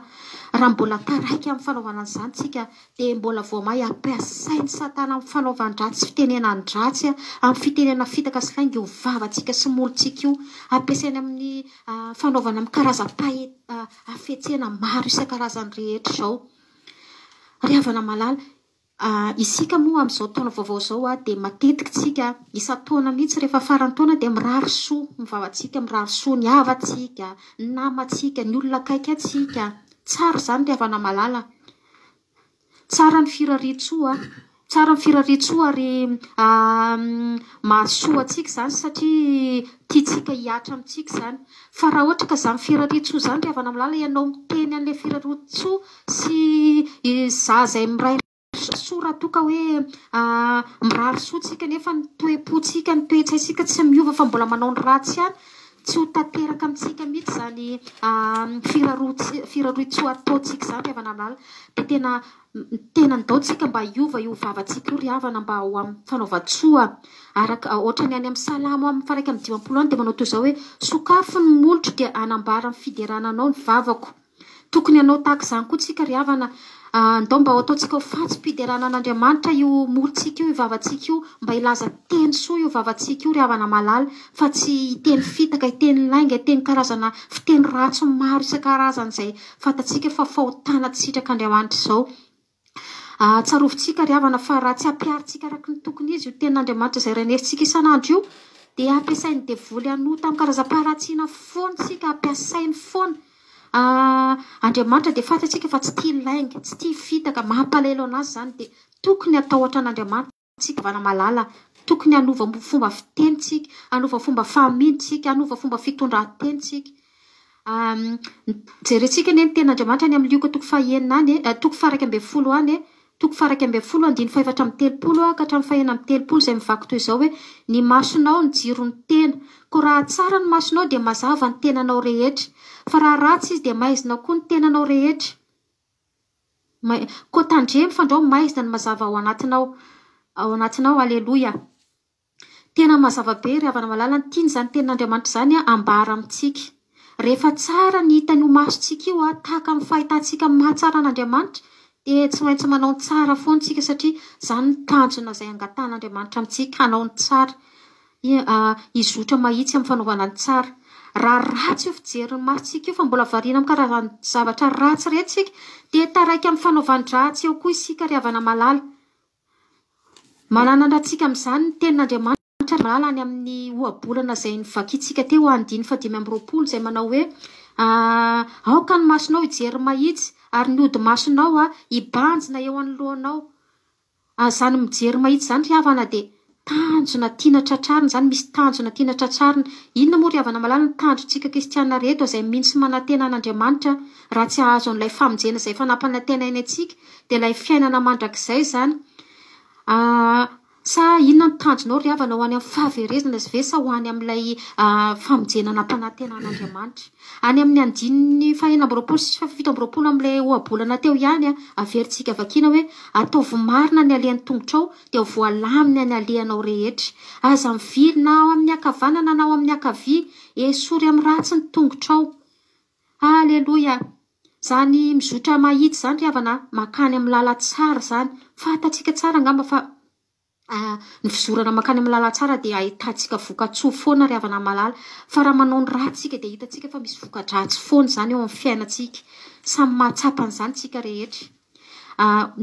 Raha mbola taraiky amin'ny fanaovana izany tsika dia mbola voamahy ampiasain'ny Satana amin'ny fanaovan-dratsy, fitenenany ratsy, amin'ny fitenena fitaka sy lainga io vavantsika sy molontsika io, ampiasainy amin'ny fanaovana amin'ny karazam-pahaizana hafetsena maro isan-karazany rehetra izao. Ry havana malala, isika moa amin'izao taona vaovao izao dia matetika tsika isan-taona mihitsy rehefa faran'ny taona dia mirary soa ny vavantsika, mirary soa ny havatsika, ny namantsika, ny olona akaiky atsika. Tsara izany ry havana malala. Tsara ny firarian-tsoa, tsara ny firarian-tsoa ary mahasoa atsika izany satria tiatsika hiatra amintsika izany. Fa raha ohatra ka izany firarian-tsoa izany ry havana malala ianao miteny an'ilay firarian-tsoa sy zaza miray sora toka hoe mirary soatsika nefa ny toe-potsika, ny toe-tsaitsika tsy miova fa mbola manao ny ratsy ihany, tsy ho tanteraka amintsika mihitsy izany firarian-tsoa ataontsika izany ry havana malala. Dia tena ndaontsika mba hiova io vavantsika io ry havana mba ho amin'ny fanaovan-tsoa araka ohatra ny any amin'ny Salamo amin'ny 1:20 dia manao toy izao hoe sokafo ny molotro dia anambara ny fiderananao ny vavako. Tokony anao tahaka izany koa tsika ry havana, ndao mba ataontsika ho fatsy-pideranan'Andriamanitra io molontsika io, io vavantsika io, mba hilaza teny soa io vavantsika io ry havana malala, fa tsy hiteny fitaka, hiteny lainga, hiteny karazana fiteny ratsy maro isan-karazany izay fatatsika fa fahotana tsy sitrak'Andriamanitra izao. Tsarovintsika ry havana fa raha tsy ampiaritsika araka ny tokony izy io tenin'Andriamanitra izay renesintsika isanandro io dia ampiasainy devoly hanota amin'ny karazam-paharatsiana foantsika, ampiasainy foana. Andriamanitra dia fatatsika fa tsy tia lainga, tsy tia fitaka, mampalahelo anazy izany dia tokony atao ohatra n'Andriamanitra tsika havana malala. Tokony hanova fomba fitenitsika, hanova fomba fahamintsika, hanova fomba fitondran-tenitsika. Jerentsika ny tenin'Andriamanitra ny amin'ny Lioka toko 1 any, toko 2:10 any, toko faraky amby folo andiny faefatra amby telopolo ka hatramin'ny fahena amby telopolo izay mivaky toy izao hoe ny masonao ny jiro ny tena ko raha tsara ny masonao dia mazava ny tenanao rehetra fa raha ratsy izy dia maizinao koa ny tenanao rehetra ko tandremy fa andreo maizina ny mazava ao anatinao aleloia tena mazava be ry havana malala ny tiany zany tenin'Andriamanitra zany ambara amintsika rehefa tsara ny hitan'io masontsika io tahaka amin'ny fahitantsika mahatsara an'Andriamanitra dia tsy maintsy manao ny tsara foantsika satria zany ny tanjona izay angatan'Andriamanitra amintsika hanao ny tsara izotra mahitsy amin'ny fanaovana ny tsara raha ratsy io fijery ny masontsika io fa mbola variana amin'ny karazany zavatra ratsy rehetrika dia taraiky amin'ny fanaovany-dratsy eo koa isika ry havana malala mananandratsika amin'izany ny tenin'Andriamanitra malala any amin'ny ohabolana izay nivakitsika teo andiny 520 izay manao hoe aoka ny masonao hijery mahitsy ary ny ody masonao hibanjina eo anoloanao zany mijery mahitsy zany ry havana dia tanjona tiana tratrarina zany misy tanjona tiana tratrarina inona moa ry havana malala ny tanjontsika kristiana rehetra izay mihintsy manantena an'Andriamanitra raha tsy ahazo an'ilay famonjena izay fanampanantena eny antsika dia ilay fiainana mandrakizay zany sa inona ny tanjonao ry havana ho any amin'ny fahaverezana sy ve sa ho any amin'ilay famonjena nampanantena an'Andriamanitra any amin'ny andininy 470 amin'ilay ohabolana teo ihany averintsika vakina hoe ataovy marina ny alehan'ny tongotrao dia voalamina ny alehanao rehetra aza mivily na ao amin'ny akavanana na ao amin'ny akavia esory amin'ny ratsy ny tongotrao aleloia zany mizotra mahitsy zany ry havana makany amin'ny lala tsara zany fatatsika tsara angamba fa ny fizorana makany amin'ny lala tsara dia ahitantsika voka-tsoa foana ry havana malala fa raha manao ny ratsika dia hitantsika fa misy voka-dratsy foana zany eo amin'ny fiainantsika samy mahatsapa an'izany tsika rehetra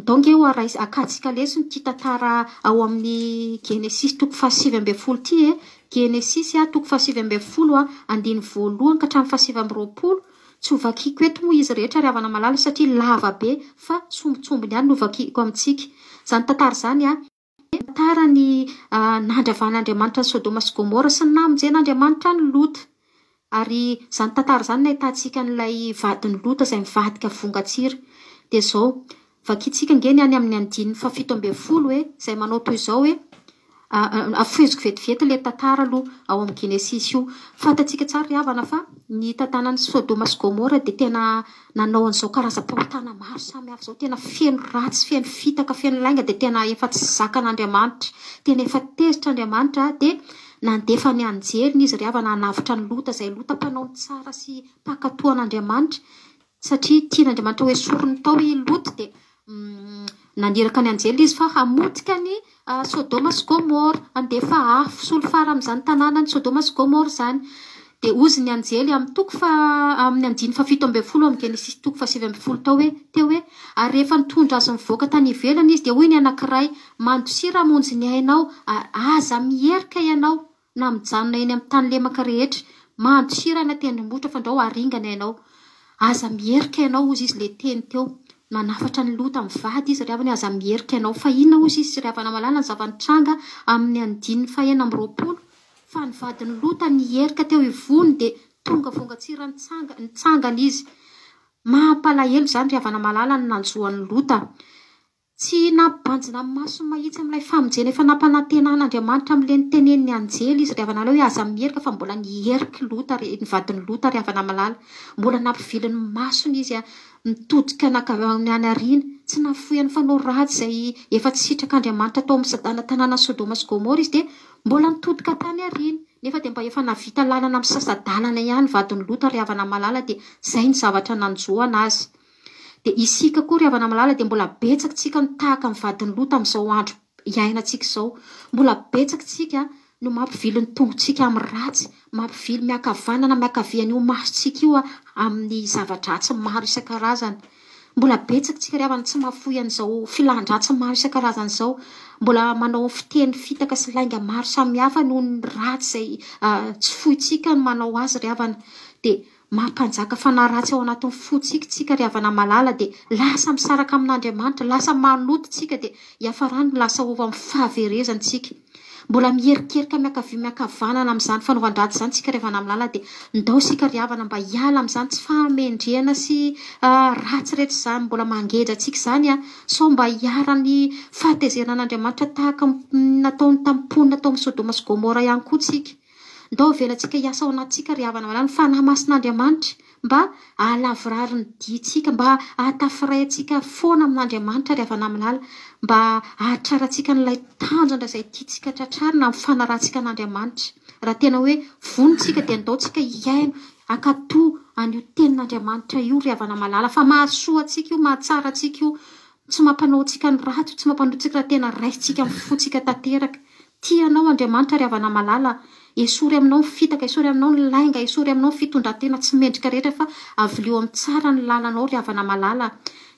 donc eo akatsika lesy ny tia tantara ao amin'ny Genesis toko 7:20 ty Genesis toko 7:20 andiny voalohany ka hatramin'ny 7:20 tsy ho vakiko eto moa izy rehetra ry havana malala satria lava be fa sombitsombony ihany no vakiko amintsika zany tantara zany tantara ny nandravan'Andriamanitra ny Sodoma sy Gomora sy ny namonjen'Andriamanitra ny Lota ary zany tantara zany nahitantsika n'ilay vadin'ny Lota izay mivadika vongatsira dia zao vakitsika ngeny any amin'ny andiny 7:20 izay manao toy izao hoe afeziko vetivety le tantara aloha ao amin'ny Genesis io fantatsika tsara ry havana fa ny tantanan'ny Sodoma sy Gomora dia tena nanao an'izao karazam-pahotana maro samy hafa zao tena feno ratsy feno fitaka feno lainga dia tena efa tsy zakan'Andriamanitra tena efa tezitra Andriamanitra dia nandefa ny anjeliny izy ry havana hanavitra ny Lota izay Lota mpanao ny tsara sy mpakatoan'Andriamanitra satria tian'Andriamanitra hoe sorony tao i Lota dia naniraka ny anjely izy fa hamotika ny Sodoma sy Gomora andefa afo solofara amin'izany tanàna ny Sodoma sy Gomora zany dia ozy ny anjely amin'ny toko amin'ny andiny 7:20 amin'ny Genesis toko 7:20 teo hoe ary rehefa nitondra azy mivoaka tany ivelany izy dia hoy ny anankiray mandosira hamonjy ny ainao aza mierika ianao na mijanona eny amin'ny tany lemaka rehetra mandosira na tendrombohitra fa andao haringana ianao aza mierika ianao ozy izy le teny teo nanafatra ny Lota mivady izy ry havana aza mierika ianao fa inona ozy izy ry havana malala ny zavanitranga amin'ny andiny 9:20 fa ny vadin'ny Lota nierika teo ivony dia tonga vongatsira nitsangana izy mampalahelo zany ry havana malala ny nanjoan'ny Lota tsy nampibanjina maso mahitsy amin'ilay famonjena efa nampanantena an'Andriamanitra amin'ile nitenen'ny anjely izy ry havana malala hoe aza mierika fa mbola nierika Lota ny vadin'ny Lota ry havana malala mbola nampiviliny masony izy mitodika any ariana tsy nafoy any fanao ratsy izay efa tsy sitrak'Andriamanitra tao amin'ny sadana tanàna Sodoma sy Gomora izy dia mbola mitodika tany ariana nefa dia mba efa navita lalana amin'ny sasadalana ihany vadin'ny Lota ry havana malala dia zay ny zavatra nanjoana azy dia isika koa ry havana malala dia mbola betsaka tsika ny tahaka amin'ny vadin'ny Lota amin'izao andro iainantsika izao mbola betsaka tsika no mampivily ny tongontsika amin'ny ratsy mampivily miakavanana miakavian'io masontsika io amin'ny zavatra-dratsy maro isan-karazany mbola betsaka tsika ry havana tsy mafoy an'izao filan-dratsy maro isan-karazany izao mbola manao fiteny fitaka sy lainga maro samihafa noho ny ratsy izay tsy foytsika no manao azy ry havana dia mampanjaka fanahy ratsy ao anatin'ny fotsika ry havana malala dia lasa misaraka amin'Andriamanitra lasa manoto tsika dia hiafarany lasa ova amin'ny fahaverezantsika mbola mierikeryka miakavanana amin'izany fanaovan-dratsy zany tsika rehefa namilala dia ndao sika riavana mba hiala amin'izany tsy fahamendrena sy ratsy rehetra zany mbola mangeja antsika zany so mba hiara-ny fahatezerinan'Andriamanitra tahaka nataony tamin'ny mponina tao amin'ny Sodoma sy Gomora ihany koa tsika. Ndao velantsika hiasa ao anatsika riavana malala ny fanahy masin'Andriamanitra mba alavirary ny diantsika, mba ahatafiray antsika foana amin'Andriamanitra rehefa namilala, mba ahatrarantsika n'ilay tanjona izay tiantsika tratrarina amin'ny fanarahantsika an'Andriamanitra. Raha tena hoe vonintsika dia ndaontsika hiaino ankatoa an'io tenin'Andriamanitra io riavana malala, fa mahasoa antsika io, mahatsara antsika io, tsy mampanao antsika ny ratsy, tsy mampanao antsika raha tena raisitsika amin'ny fontsika tanteraka. Tianao Andriamanitra riavana malala, esory aminao ny fitaka, esory aminao ny lainga, esory aminao ny fitondran-tena tsy mendrika rehetra fa aveleo amin'ny tsara ny lalanao riavana malala.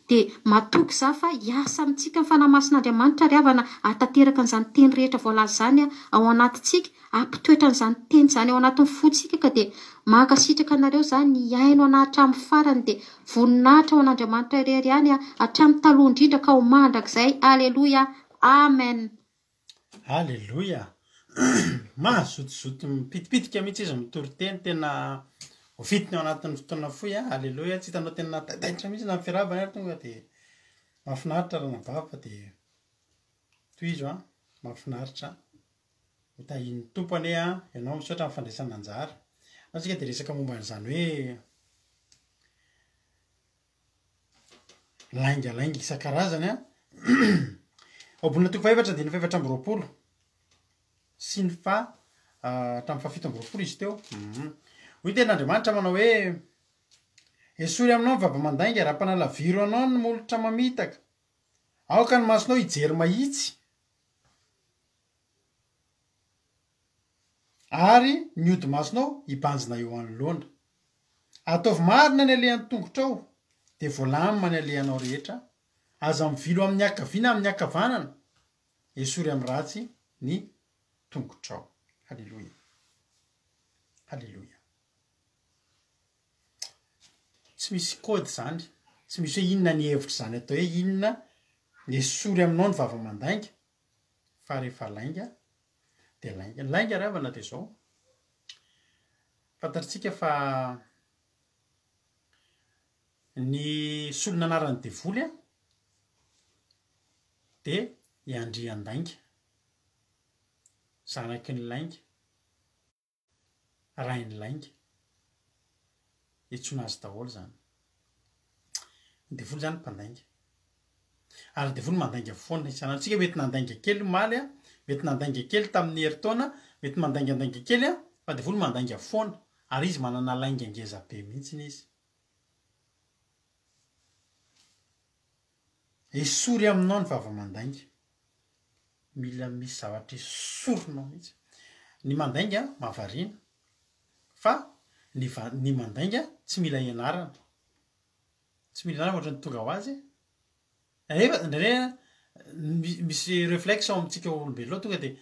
Dia matoky za fa hiasa amintsika ny fanahy masin'Andriamanitra riavana ahatanteraka n'izany teny rehetra voalaza zany ao anatintsika, ampitoetra n'izany teny zany ao anatin'ny fontsika ka dia mankasitraka anareo zany hiaino ana hatramin'ny farany dia voninahitra ao an'Andriamanitra irery ihany hatramin'ny taloha indrindra ka ho mandrakizay. Aleloia, amen. Aleloia. Mahazotozoto mipitipitika mihitsy izy mitory-teny, tena ho fitiny ao anatin'ny fotoana fohy. Aleloia, tsy hitanao tena tadaitra mihitsy na amin'ny fiarahana ary tonga dia mahafinaritra raha nabava dia toy izy mahafinaritra mitahiny tompony ianao misaotra amin'ny fandraisana anjara. Antsika dia resaka momba n'izany hoe laingalainga isan-karazany Ombona toko faefatra dia ny faefatra amby roapolo sy ny tamin'ny fafito amby roapolo izy teo. Hoy ten'Andriamanitra manao hoe esory aminao ny vava-mandainga raha mpanala viro anao ny molotra mamitaka, aoka ny masonao hijery mahitsy ary ny ody masonao hibanjina eo anoloana. Ataovy marina ny alehan'ny tongotrao dia voalamina ny alehanao rehetra, aza mivilo amin'ny akaviana amin'ny akavanana, esory amin'ny ratsy ny tongotrao. Halleluia, halleluia. Tsy misy kody zany, tsy misy hoe inona ny hevitra zany atao hoe inona ny esory aminao ny vava-mandainga, fa rehefa lainga dia lainga. Ny lainga ravana dia izao, fantatritsika fa ny solona anarany devoly dia i Andriandainga, zanaky ny lainga, ray ny lainga, itsona azy daholo zany. Ny devoly zany mpandainga, ary ny devoly mandainga foana isanantsika. Mety nandainga kely maly mety nandainga kely tamin'ny herintaona, mety mandaingandainga kely fa devoly mandainga foana, ary izy manana lainga ngeza be mihitsy izy. Esory aminao ny vava-mandainga, mila misy zavatra esorinao mihitsy. Ny mandainga mahavariana, fa ny mandainga tsy mila ianarana, tsy mila ianarana ohatran'ny tonga ho azy. Misy réflexe ao amintsika olombelona tonga dia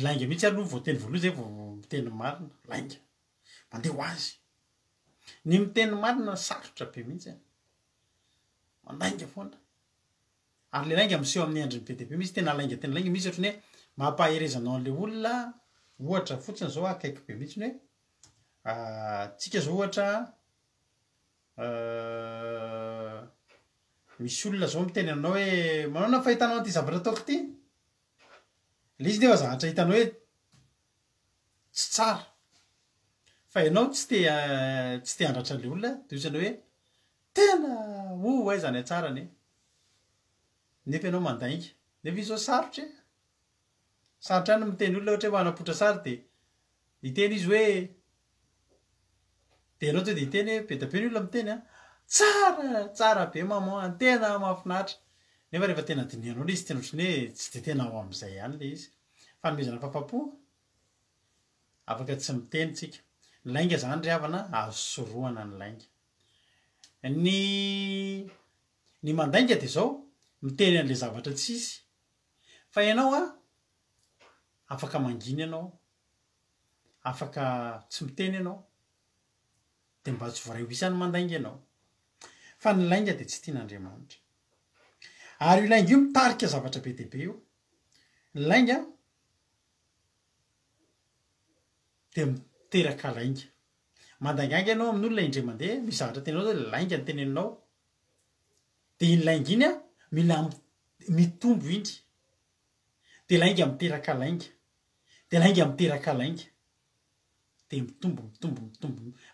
lainga mihitsy aloha voateny voaloha zay vao miteny marina, lainga mandeha ho azy. Ny miteny marina sarotra be mihitsy, mandainga foana. Ary le lainga miseho amin'ny andriny be dia be, misy tena lainga misy ohatrany hoe mampaherezanao an'ilay olona. Ohatra fotsiny zao akaiky be mihitsy hoe tsika zao ohatra misy olona zao miteny anao hoe manao fa hitanao an'ity zavatra ataoko ity, le izy nefa zavatra hitanao hoe tsy tsara, fa ianao tsy te handratra le olona, dia ohatrany hoe tena aizany atsarany, nefa ianao mandainga. Nefa izy zao sarotra sarotra ihany miteny olona ohatra hoe manapotra sary dia hiteny izy hoe, dia ianao to dia hiteny hoe be da be ny olona miteny tsara be maman, tena mahafinaritra. Nefa rehefa tena dinihanao le izy tena ohatrany hoe tsy dia tena ao amin'izay ihany le izy. Fanomezana fahapo afaka tsy miteny tsika. Ny lainga zany ry havana azo sorohana ny lainga. Ny mandainga dia izao miteny an'ilay zavatra tsisy, fa ianao afaka mangina ianao, afaka tsy miteny ianao, dia mba tsy voaray ho isan'ny mandainga ianao. Fa ny lainga dia tsy tian'Andriamanitra. Ary io lainga io mitarika zavatra be dia be io. Ny lainga de miteraka lainga mandangangy ianao amin'olona indray mandeha misy zavatra tenao zao lainga ny teneninao de iny lainga iny a mila mitombo indry de lainga miteraka lainga de lainga miteraka lainga de mitombo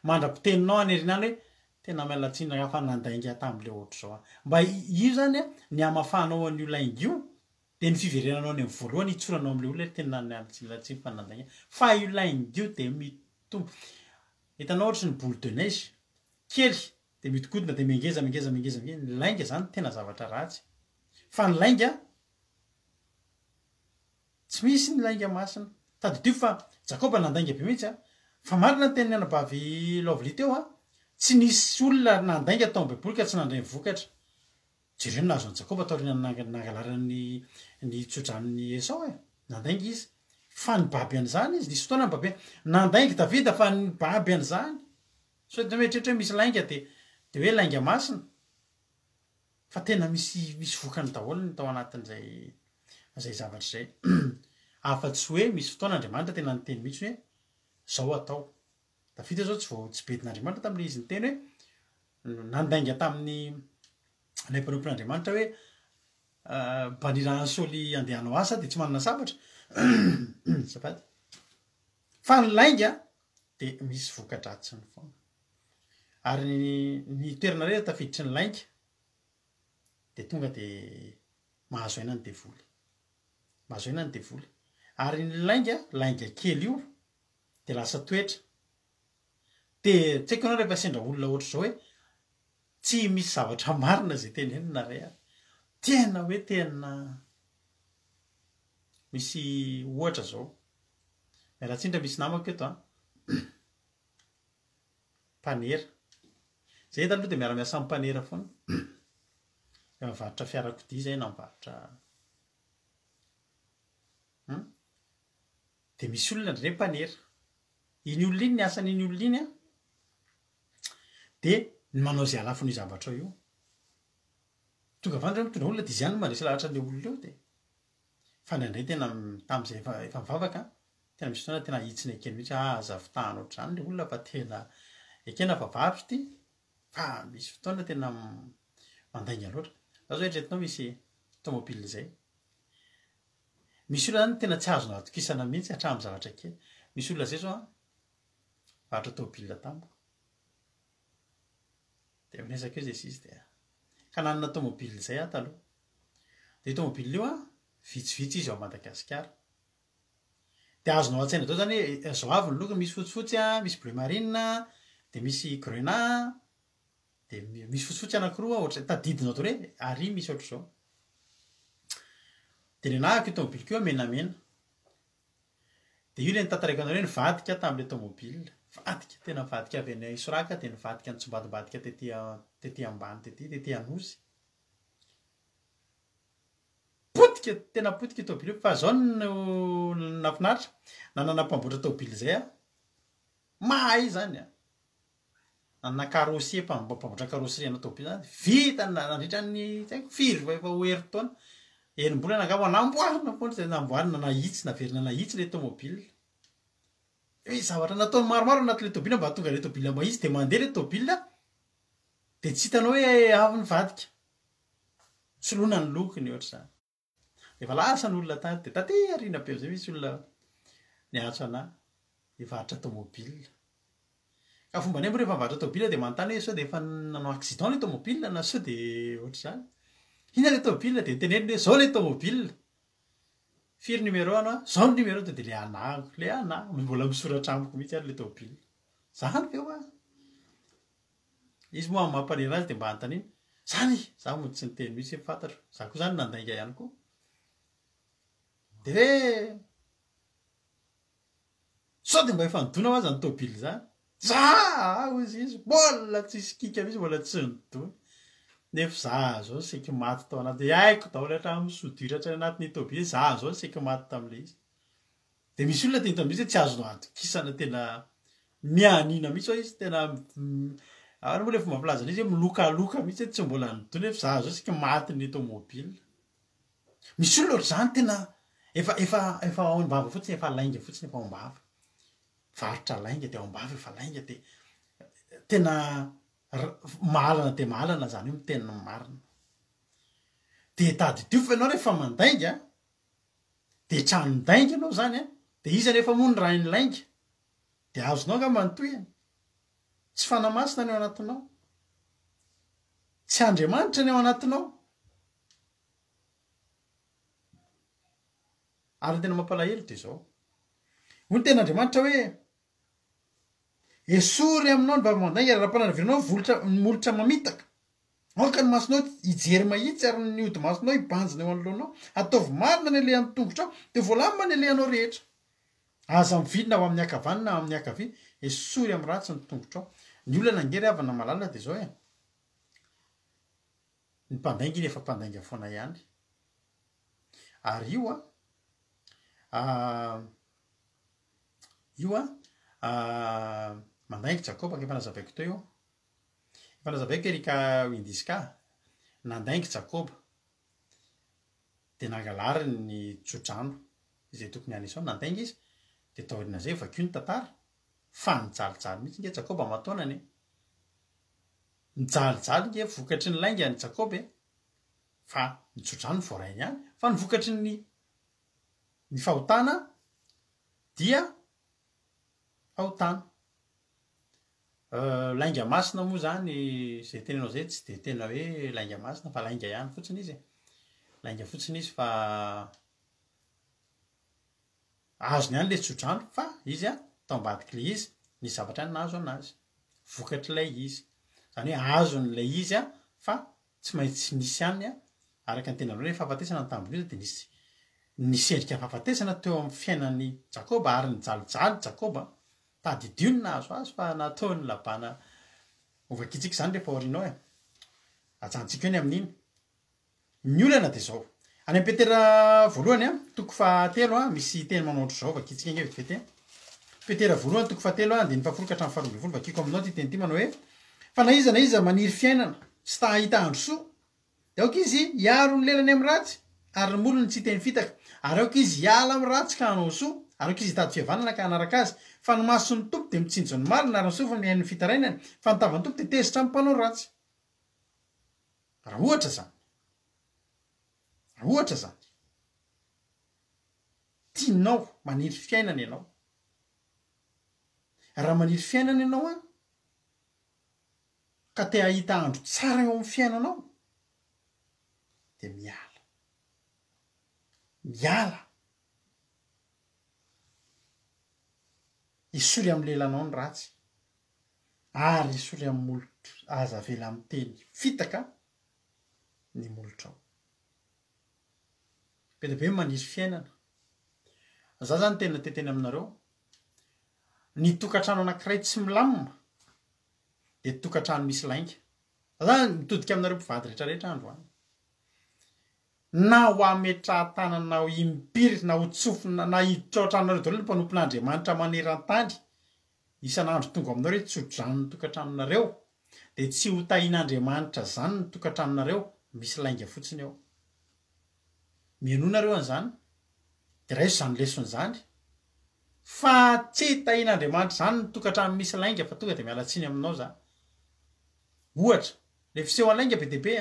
mandra-piteninao anyerinany hoe tena mialatsiny afa nandainga tam'le ohatr' zao mba io zany a ny amafanao an'io lainga io de ny fiverenanao any amin'ny voalohany hitsoranao am'le olona tena nyalatsiny fa nandainga fa io lainga io de mitombo hitanao ohatsy ny boule de neige kely de mitikodina de mengeza ny lainga zany tena zavatra ratsy fa ny lainga tsy misy ny lainga masina tadidio fa Jakoba nandainga be mihitsy a fa marina ny tenin'ny anabavy Lovely teo a tsy nisy olona nandainga tao am-baiboly ka tsy nandray vokatra jereo nahazo ny Jakoba taorina nangalarany ny tsodrany Esau e nandainga izy fa ny baby an'izany izy nisy fotoana ny baby nandainga Davida fa ny baby an'izany so de mieritreritra hoe misy lainga de hoe lainga masina fa tena misy vokany daholo ny tao anatin'izay zavatra zay afa-tsy hoe misy fotoana Andriamanitra tena nyteny mihitsy hoe zao atao Davida zao tsy bedin'Andriamanitra tamin'le izy nyteny hoe nandainga tamin'ny lay mpanompon'Andriamanitra hoe mpanirahany Saoly andehanao asa de tsy manana sabatra zafady fa ny lainga de misy vokadratsiny foana ary ny toerana rehetra tafiditry ny lainga de tonga de mahazo aina ny devoly ary ny lainga kely io de lasa toetra de tsy haiko anao rehefa sendra olona ohatr' zao hoe tsy misy zavatra marina zay tenenina ray a tena hoe tena misy ohatra zao mialatsindra misy namako eto a mpanera zay taloha de miara-miasa amin'ny mpanera foana mivarotra fiarakodia zay na mivarotra de misy olona ndray mpanera iny olona iny ny asan'iny olona iny a de ny manao zay alafon'io zavatra io tonga vandra mitondra olona de izy ihany no mandresy lahatra an'le olona eo de fa ndraindray tena tam'izay efa mivavaka tena misy fotoana tena hitsiny ekeny mihitsy azavitahana ohatr'izany le olona fa tena ekena fa varotra ty fa misy fotoana tena mandainga loatra za zao eritreretinao misy tomobile zay misy olona zany tena tsy azona atokisana mihitsy hatramin'ny zavatra kely misy olona zay zao a varotra tomobile tamiko de miresaka eo zay izy de ka nanana tomobile zay a taloha de tomobile io a vitsivitsy izy ao Madagasikara de azonao an-tsaina zao zany hoe zao avy ny lokony misy fotsifotsy a misy bleu marine de misy grenat de misy fotsifotsy anakiroa ohatra tadidinao to hoe ary misy ohatra zao de nenahako io tomobile keo menamena de io le nitantaraiko anareo nivadika tam'le tomobile vadika tena vadika avy any Isoraka de nivadika ny tsombadibadika tety ambany tety Anozy potika tena potika tomobile fa zao no nafinaritra nanana mpamboatra tomobile zay a mahay zany a nanana carrossier mpamboatra carrosserie ana tomobile zany vita nandritra ny tsaiko firy efa hoery taona enim-bolana angamba namboarina foana zay namboarina nahitsy naverina nahitsy le tomobile hoe zavatra nataony maromaro anaty tomobile mba tonga le tomobile mahitsy de mandeha le tomobile de tsy hitanao hoe avy ny vadika soloina ny lokony ohatr'izany efa lasa ny olona tany de taty arina be zay misy olona niatso ana hivarotra tomobile ka fomba ny rehefa mivarotra tomobile de manontany hoe sao de efa nanao accident le tomobile na sao de ohatr'izany ina le tomobile de teneniny hoe zao le tomobile firy numéro anao zao ny numéro de le anago le anago mbola misoratra amiko mihitsy ary le tomobile zany ve hoa izy moa amin'ny mampanera azy de mba antaniny zany za mody tsy niteny mihitsy fantatro za koa zany nandainga ihany koa de hoe sao de mba efa nidona ho aza ny tomobile zany za ozy izy mbola tsisy kika mihitsy mbola tsy nidona nefa za zao seky maty tao anaty de haiko daholo hatramin'ny sodiratra anatin'ny tomobile za zao seky maty tam'le izy de misy olona tena mihitsy tsy azonao atokisana tena mianina mihitsy ao izy tena ary moa le fomba mampilaza izy hoe milokaloka mihitsy tsy mbola nidona nefa za zao seky maty ny tomobile misy olona ohatr'izany tena efa ao am-bava fotsiny efa lainga fotsiny efa ao am-bava varotra lainga de ao ambavy fa lainga de tena mahalana de mahalana zany io mitena marina de tady diofa ianao rehefa mandainga de tranondainga ianao zany a de iza rehefa moa ny raha ny lainga de azonao nga manotoyany tsy fanamasina ny ao anatinao tsy andriamanitra ny ao anatinao ary tena mampalahelo de zao ho ny tena andriamanitra hoe esory aminao ny vava-mandainga raha-pananaviranao molotra mamitaka aoka ny masonao ijery mahitsy ary ny ody masonao ibanjina eo anoloanao ataovy marina ny alehan'ny tongotra ao de voalamina ny alehanao rehetra aza mividina ao amin'ny akavanina amin'ny akavia esory amin'ny ratsy ny tongotra ao ny olona nangery avana malala de zao ny mpandainga iny efa mpandainga foana ihany ary mandainga Jakoba ke fanazavaiko teo io fanazavaiko erika indisika nandainga Jakoba de nangalary ny tsodrano izay tokony anisao nandainga izy de taorina zay vakio ny tantara fa nijalijaly mihitsy nge Jakoba mataonany nijalijaly nge vokatry ny lainga ny Jakoba fa ny tsodrano voarainy ihany fa ny vokatry ny fahotana dia fahotana lainga masina moa zany zay tenenao zay tsy de tena hoe lainga masina fa lainga ihany fotsiny izy lainga fotsiny izy fa azony ihany le tsodrano fa izy tao ambadiky le izy ny zavatra any nahazo anazy vokatry lay izy zany hoe azon'lay izy fa tsy maintsy nisy any araka ny tenanao hoe fahafatesana ny tambon'izy de nisy endrika fahafatesana teo amin'ny fiainan'ny Jakoba ary nijalijaly Jakoba tadidio ny nahazo azy fa nataony labana ovakitsika zany rehefa orinao ajantsika eny amin'iny ny olana de zao any am Petera voalohany toko fahatelo misy teny manaotro zao vakitsika nge vetivety Petera voalohany toko fahatelo andiny faforoka hatramin'ny faharoa ambin'ny folo vakiko aminao ty teny ty manao hoe fa na iza maniry fiainana tsy tahita andro soa de aoka izy hiaro ny lelany amin'ny ratsy ary ny molony tsy teny fitaka ary aoka izy hiala amin'ny ratsy ka hanao soa ary aoka izy hitady fihavanana ka hanaraka azy fa ny mason'ny tompo de mitsinjo ny marina ary ny soa fa mihain'ny fitarainany fa ny tavan'ny tompo de tezitra amin'ny mpanao ratsy raha ohatra zany tianao maniry fiainana ianao raha maniry fiainana ianao ka te hahita andro tsara eo amin'ny fiainanao de miala isory amin'ny lelanao ny ratsy ary isory amin'ny molotro aza vela amin'ny teny fitaka ny molotrao be de be maniry fiainana za zany tena teteny aminareo ny tokatrano anankiray tsy milamina de tokatrano misy lainga zany mitodika aminareo mpivady rehetrarehetra andro any na ho ametraha-tanana na ho impiry na ho tsofina na hiditra ao an-tranonareo daholo ny mpanompon'Andriamanitra maneran-tany isan'andro tonga aminareo hoe tsodrano ny tokatranonareo de tsy ho tahin'Andriamanitra zany ny tokatranonareo misy lainga fotsiny ao mianonareo an'izany de raiso zany lesony zany fa tsy tahin'Andriamanitra zany ny tokatrano misy lainga fa tonga de mialatsiny aminao za ohatra le fiseho lainga be deabe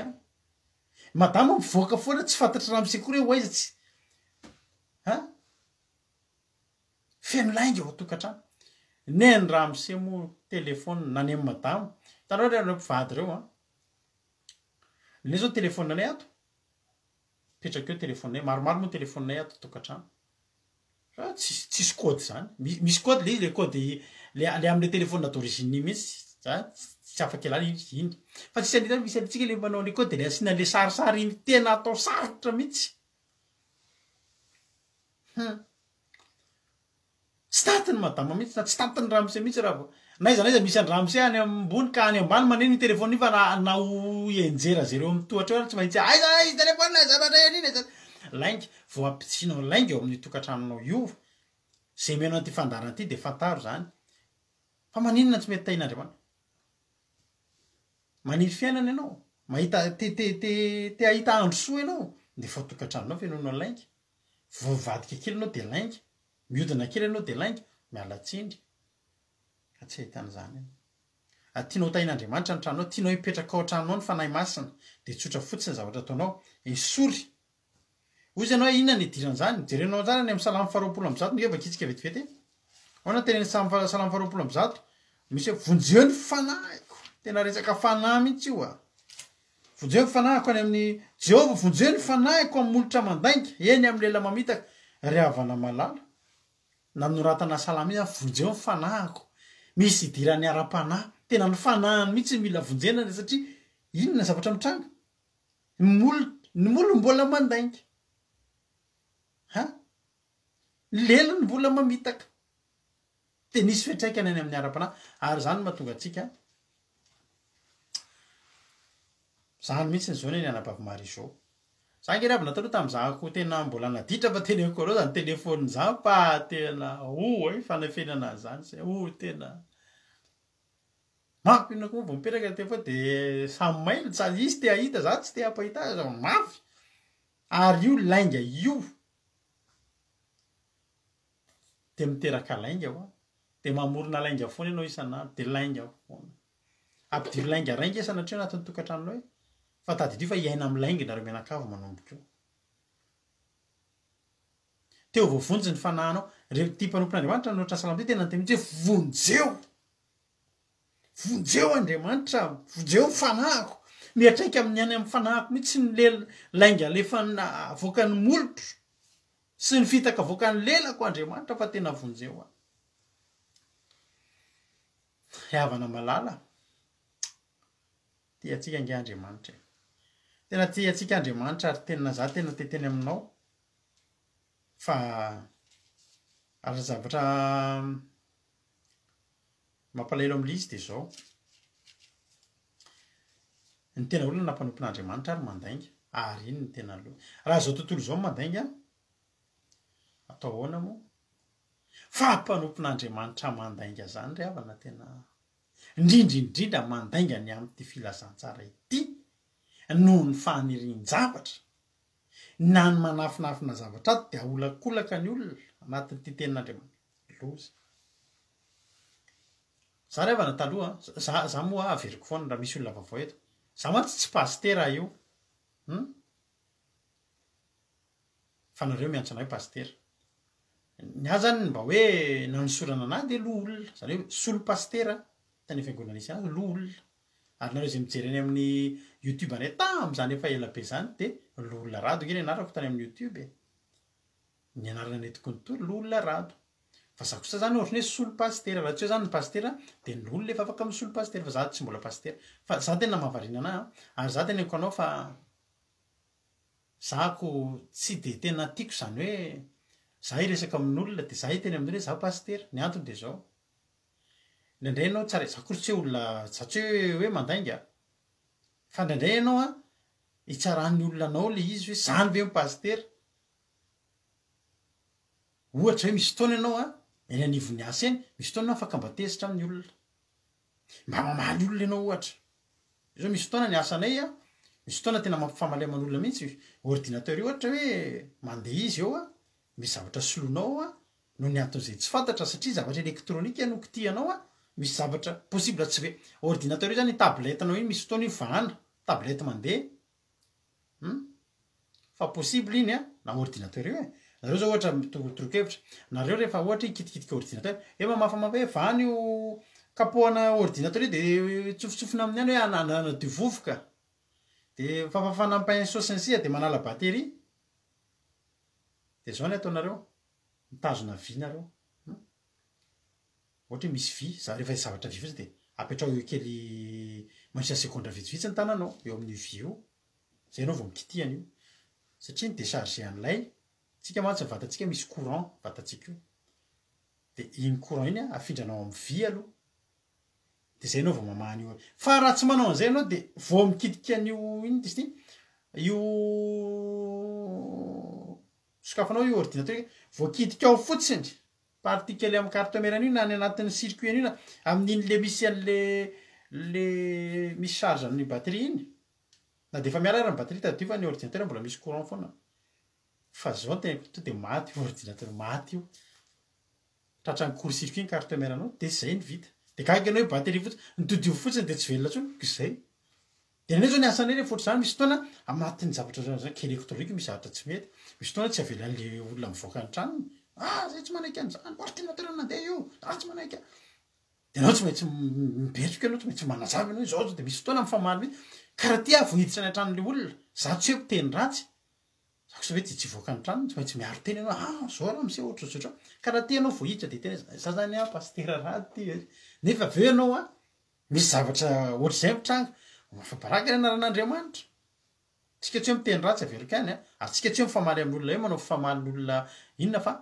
madama mivoaka foana tsy fantatra raha misekory hoe aiza tsy feno lainga ao tokatrano neny raha misemo telefona nany amin'ny madama tanao reo mpivady reo le zao telefoninay ato petraka eo telefoninay maromaro moa telefoninay ato tokatrano tsisy kody zany misy kody le izy le kody le am'le telefona d'origine mihitsy tsy afaka elala iny fa tsisy an'izany misy antsika le manao le kody de le asiana le sarisary iny tena atao sarotra mihitsy tsy tatiny madama mihitsy na tsy tatiny ramose mihitsy raha na iza misy any ramose any ambony ka any ambany maneno ny telefona iny fa na ho enjera zay reo mitohatra eo tsy maintsy aiza izy telefona zavatra aniny lainga vo ampitsinao lainga eo amin'ny tokatranonao io zay mianao anty fandarana ty de fantaro zany fa maninona tsy mety tahin'Andriamanitra maniry fiainana ianao mahita te hahita andro soa ianao de fa tokatranonao fiainonao lainga vovadika kely anao de lainga miodina kely anao de lainga mialatsindry tsy ahitan'izany tianao tahin'andriamanitra ny tranonao tianao hipetraka ao an-tranonao ny fanahy masina de tsotra fotsiny zavatra ataonao esory ozy ianao inona ny idiran'izany jerenao zany any amin'ny salamy faharoapolo amby zato nge vakitsika vetivety ona teneny salamy faharoapolo amby zato misy hoe vonjeo ny fanahiko tena resaka fanahy mihitsy io vonjeo ny fanahiko any amin'ny Jehova vonjeo ny fanahiko amin'ny molotra mandainga eny amin'ny lela mamitaka ry havana malala na minoratana salamy izy vonjeo ny fanahiko misy idirany ara-panahy tena ny fanahiny mihitsy mila vonjena satria inona zavatra mitranga ny molo mbola mandainga lela ny mbola mamitaka de nisy fiatraikany any amin'ny ara-panahy ary zany mahatonga atsika zany mihitsy nyzao ny anabavimary zao za ngery avy natao aloha tam'zahako tena mbola naditra fa teny ko aloha zany telefony za pa tena fanafenana zany zay tena mampina koa vao mipetraka te fa de samy mailo sa izy te ahita za tsy te apahita za mafy ary io lainga io de miteraka lainga de mamorona lainga foana ianao isan'andro de lainga foana ampidiro lainga rainga sanatria anatin'ny tokantranonao fa tadidio fa iaina amin'ny lainga nareo menakavo manomboka io teo voavonjy ny fanahinao rehefa ty mpanompon'andriamanitra notra salamy tena nytemitsy hoe vonjeo andriamanitra vonjeo ny fanahiko miatraika amin'ny any amin'ny fanahiko mihitsy ny lela lainga lefa voakany molotro sy ny fitaka voakany lelako andriamanitra fa tena vonjeo havana malala tia atsika nge andriamanitra tena tia atsika andriamanitra ary tena za tena teteny aminao fa ary zavatra mampalahelo amin'le izy de zao ny tena olona nampanompon'andriamanitra ary mandainga ary iny ny tena aloha raha zao tontolo zao mandainga atao ahoana moa fampanompon'andriamanitra mandainga zany ry havana tena indrindrindrindra mandainga ny am'ty filazantsara ity noho ny fanirian-javatra na ny manafinafina zavatra ato de aholakolaka ny olona anatin'ty tenin'andriamanitra lozy za ry havana taloha za moa averiko foana raha misy olona vaovao eto za mantsy tsy pastera io fa nareo miantsona hoe pastera ny azy zany mba hoe nanosorana anahy de lo olona zany hoe solo pastera tany fiangonanisy azy lo olona ary nareo zay mijereny amin'ny youtube any tam'zany efa ela be zany de lo olona rado nge ny anarako tany amin'ny youtube ny anarana netiko ny tory lo olona rado fa za kosa zany ohatrany hoe solo pastera raha tsy hoe zany ny pastera de ny olona efa afaka amin'ny solo pastera fa za tsy mbola pastera fa za tena mahavarina anahy ary za tena ko anao fa zako tsy de tena tiako zany hoe za iresaka amin'olona de za hiteny amin'ny hoe za pastera ny antony de zao indraindray ianao tsara za kory tsy hoe olona za tsy hoe mandainga fa indraindray ianao hitsaran'ny olona anao le izy hoe zany ve mipastera ohatra hoe misy fotoana ianao eny anivony asa eny misy fotoana afaka mbatezitra amin'ny olona mba mamaly olona ianao ohatra zao misy fotoana ny asanay misy fotoana tena mampifamaleman'ny olona mihitsy ordinateur io ohatra hoe mandeha izy eo misy zavatra solonao no ny anton'izay tsy fantatra satria zavatra elektronika no kitianao misy zavatra possible tsy ve ordinateur io zany tablette anao iny misy fotoana io vahana tablette mandeha fa possible iny na ordinateur io nareo zao ohatra toronkevitra nareo rehefa ohatra ikitikitika ordinateur mafamafy hoe vahana io kapohana ordinateur io de tsofitsofina amin'ny any hoe anana dy vovoka de fafafana ampain sosensia de manala batterie de zao ny ataonareo mitazona vy nareo ohatra hoe misy vy za rehefa zavatra vy fotsy de apetrao eo kely manisa sekondra vitsivitsy ny tananao eo amin'ny vy io zay anao vao mikitiany io satria ny décharge an'lay tsika mantsy vatatsika misy courant vatatsika io de iny courant iny afindranao amin'ny vy aloha de zay anao vao mamahany io fa raha tsy manao an'izay anao de vao mikitika an'io iny izy ty io sokafanao io ordinateur vao kitika ao fotsiny partikely amin'ny carte mère an'io na ny anatin'ny circuit an'io na amin'iny le misy an'le misy charge amin'ny batterie iny na de efa miala ary ny batterie tadio fa ny ordinateur mbola misy courant foana fa zao to de maty io ordinateur maty io tratrany court circuit ny carte mère anao de zay ny vita de kahaka anao hoe batterie fotsiny nitodio fotsiny de tsy velona tsony izay de neny zao ny asany re fotra zany misy fotoana amatin'ny zavatra zany électronique misy zavatra tsy mety misy fotoana tsy avelan'le olona mivoaka ny tranony zay tsy manaiky an'izany ordinateur nandeha io tsy manaiky de anao tsy maintsy mibetroka anao tsy maintsy manazava anao zao de misy fotoana mifamaly mihitsy karaha ty vohiditra ny antranon'le olona za tsy hoe miteny ratsy zako sa hoe tsy voaka ny tranony tsy maintsy miaro teny anao zao raha misy ohatrozotra karaha ty anao vohiditra de tena za zany pastera raty ty nefa aveo anao misy zavatra ohatr'izay mitranga fabaraka ny anaran'Andriamanitra tsika tsy hoe miteny ratsy averika any ary tsika tsy hoe mifamaly amin'olona io manao fifamalin'olona inona fa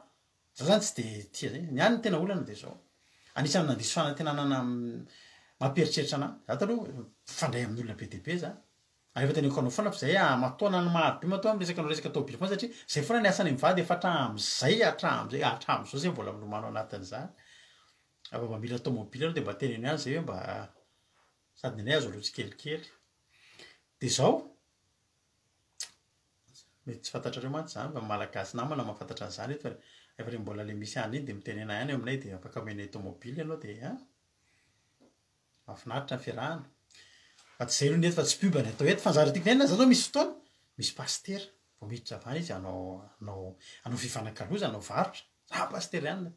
za zany tsy de tia zay ny any tena olana de zao anisan'ny nandiso fanantenanana mampieritreritra ana za taloha fandray amin'olona be de be za rehefa teneko anao foana fa zay matoana ny maro be matoa am'resaka anao resaka tobily foana satria zay foana ny asany mivady efa hatram'izay hatram'izao zay mbola milomano anatin'izany ava mba mila tomobily aloha de mba teneny any zay hoe mba sady nay azo alotsy kelikely de zao mety tsy fantatrareo mantsy zany mba malagasy namana mahafantatra an'izany eto efa re mbola le misy any iny de mitenena ihany aminay de afaka menay tomobily ianao de mahafinaritra ny fiarahana fa tsy zay aloha ny eto fa tsy pubany atao eto fanjary tiako nena za zao misy fotoana misy pastera vao miditra avany izy anao fifanakaloza anao varotra za pastera ihany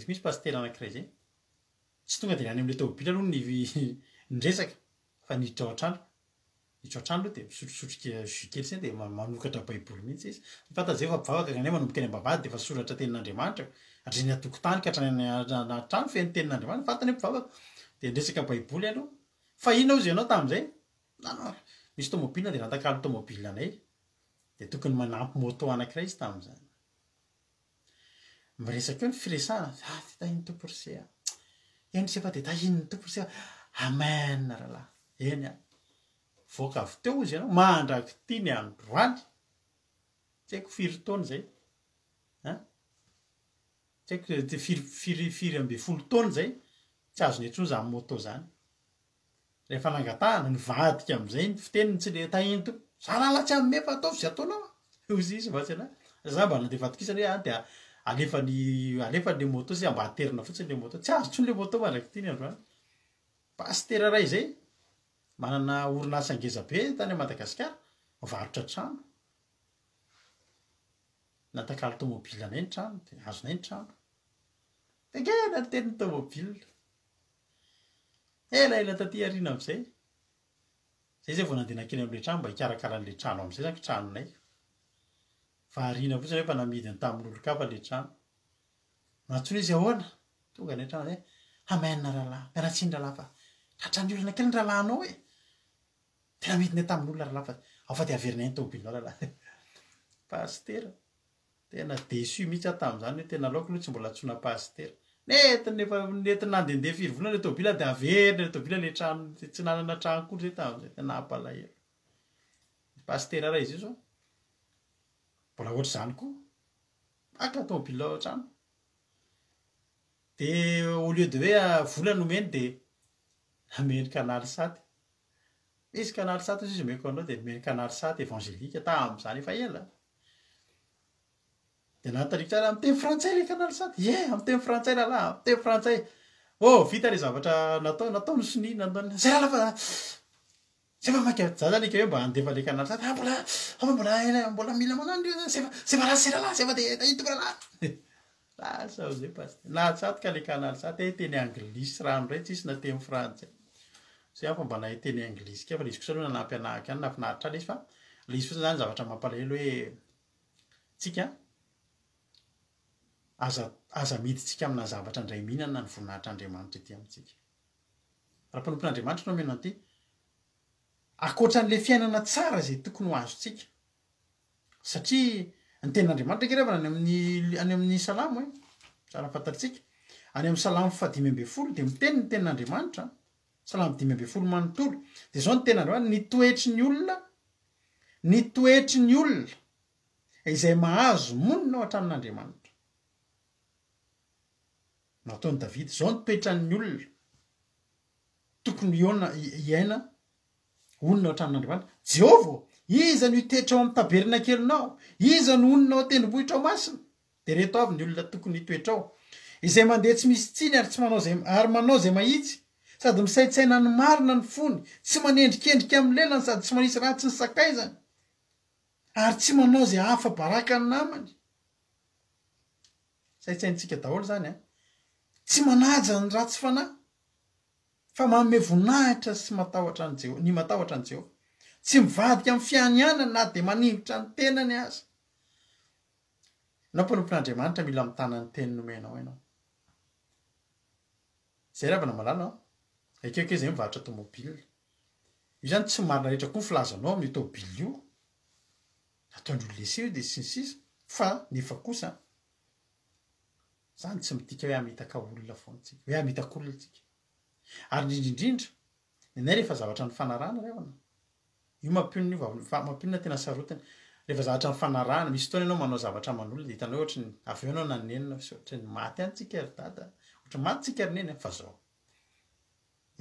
misy pastera anankiray zay tsy tonga de any am'le tomobily aloha nyresaka fa niditra ao an-trano aloha de misotrosotroka jus kely zay de manokatra baiboly mihitsy izy fanta zay fa mpivavaka gany manomboka any ambavady de fa soratra tenin'Andriamanitra atreny atokotany ka hatrany anatrano feny tenin'Andriamanitra fantany mpivavaka de nresaka baiboly aloha fa ina ozy ianao tam'izay misy tomobile de rantakalo tomobile anay de tokony manampy moto anankiray izy tam'izany miresaka eo ny firesahana ty tahiny tomporse eny sefa de tahiny tomporse amen rahalahy eny voaka avy teo izy ianao mandraky ty ny androany tsy haiko firy taona zay tsy haiko firy ambe folo taona zay tsy azony intsony za moto zany rehefa nangatahana nivadika am'izay ny fiteniny tsy le tahiny to za lala tsy amefa ataovy zay ataonao ozy izy vatsy ana za mba nandevadikisany hoe de alefan'le moto zay mba aterina fotsiny le moto tsy azo tsony le moto mandraky ty ny androany pastera ray zay manana orinasa ngeza be tany Madagasikara varotra trano natakalo tomobile anay ny trano de azonay ny trano de kena ny tenin'ny tomobile ela taty arina am'izay zay vao nandena keny am'le trano mba hikarakaran'le trano am'izay zany tranonay fa arina fotsiny rehefa namidiny tamin'olo-kafa le trano natsony izy ahoana tonga ny trano zay amen rahalahy miaratsiny rahalahy fa tratrany olana kely ny rahalahinao e tena midiny tamin'olona rahalahy fa ao fa de averinay ny tomobilinao rahalahy pastera tena déçu mihitsy aho tam'izany hoe tena laoko aloha tsy mbola tsona pastera nety nandehandeha firy volana le tomobile de averina le tomobile le trano tsy nanana trano kory zay tam'izay tena ampalahelo pastera ray izy io zao mbola ohatry zany koa aka tomobile ao trano de au lieu de hoe vola nomeny de ameny canal sat misy canal sat izy omeko anao de meny canal sat évangélique tam'izany efa ela de nanotariko tsara am'teny frantsay le canal sat am'teny frantsay rahalahy am'teny frantsay vita le zavatra natao ny sonina zay rahalahy fa zay fa maika za zany ika hoe mba andefa le canal sat mbola mila manano zay fa rasy rahalahy zay fa de tahito rahalahy lasa zay paste natsatoka le canal sat teny anglisy rano ray tsisy na teny frantsay zay afa mba nahay teny anglisy ka fa le izy kosa aloha nanampy anahaky any nafinaritra le izy fa le izy fotsiny zany zavatra mampalahelo hoe tsika aza miditsika amina zavatra ndray mihinana ny voninahitr'Andriamanitra ety amintsika raha mpanompon'Andriamanitra no mena an'ity akoatran'le fiainana tsara zay tokony ho azotsika satria ny tenin'Andriamanitra kereva any amin'ny salamo tsara fantatritsika any amin'ny salamo 5:10 de miteny ny tenin'Andriamanitra salamo 5:10 manontolo de zao ny tenin'Andriamanitra ny toetry ny olona izay mahazo monina ao an-tranon'Andriamanitra nataony David zao ny toetran'ny olona tokony iaina onina ao an-tranon'Andriamanitra Jehovah iza ny toetra ao amin'ny tabernakelinao iza ny onina ao tendrombohitra ao masina de reto avy ny olona tokony hitoetra ao izay mandeha tsy misy tsiny ary tsy manao zay ary manao zay mahitsy sady misaitsaina ny marina ny fony tsy manendrikendrika amin'ny lelany sady tsy manisy ratsy ny sakaizany ary tsy manao zay hafa baraka ny namany saitsaintsika daholo zany a tsy manaja ny ratsy fanahy fa manome voninahitra sy matahotra ny Jehova ny matahotra ny Jehova tsy mivadika amin'ny fianianana na de manimbotra ny tenany aza na mpanompon'Andriamanitra mila mitana ny teny nomenao ianao zay ravana malala akeke zay mivarotra tomobile io zany tsy marina rehetra koa filazanao amin'ny tomobile io ataondro leseo de sinsisa fa nefa kosa zany tsy midika hoe amitaka olona foantsika hoe amitaka olona tsika ary indrindra nenay rehefa zavatra ny fanarahana revana io mampionina tena sarotiny rehefa zavatra ny fanarahana misy fotoana ianao manao zavatra manolona de hitanao ohatry ny avy ianao nanenina ohatry ny maty antsika ry dada ohatry maty tsika ry neny fa zao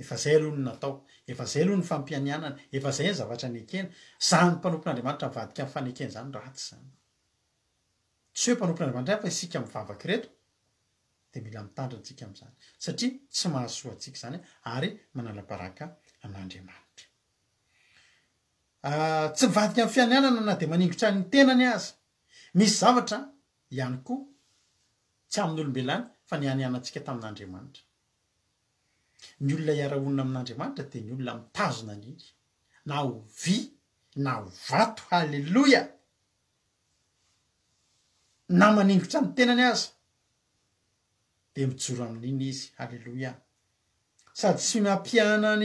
efa zay aloha ny natao efa zay aloha ny fampianianana efa zay ny zavatra nekena zany mpanompon'Andriamanitra mivadika amin'ny fanekena zany ratsy zany tsy hoe mpanompon'Andriamanitra fa isika mivavaka reto de mila mitandrina antsika amin'izany satria tsy mahasoa antsika zany ary manala baraka amin'Andriamanitra tsy mivadika amin'ny fianianana na de maningotra ny tenany aza misy zavatra ihany koa tsy amin'ny olombelany fa ny anianantsika tamin'Andriamanitra ny olona hiara-onina amin'Andriamanitra de ny olona mitazona niny na ho vy na ho vato halleloia na maningotra ny tenany aza de mijoro amin'iny izy halleloia sady tsy mampiana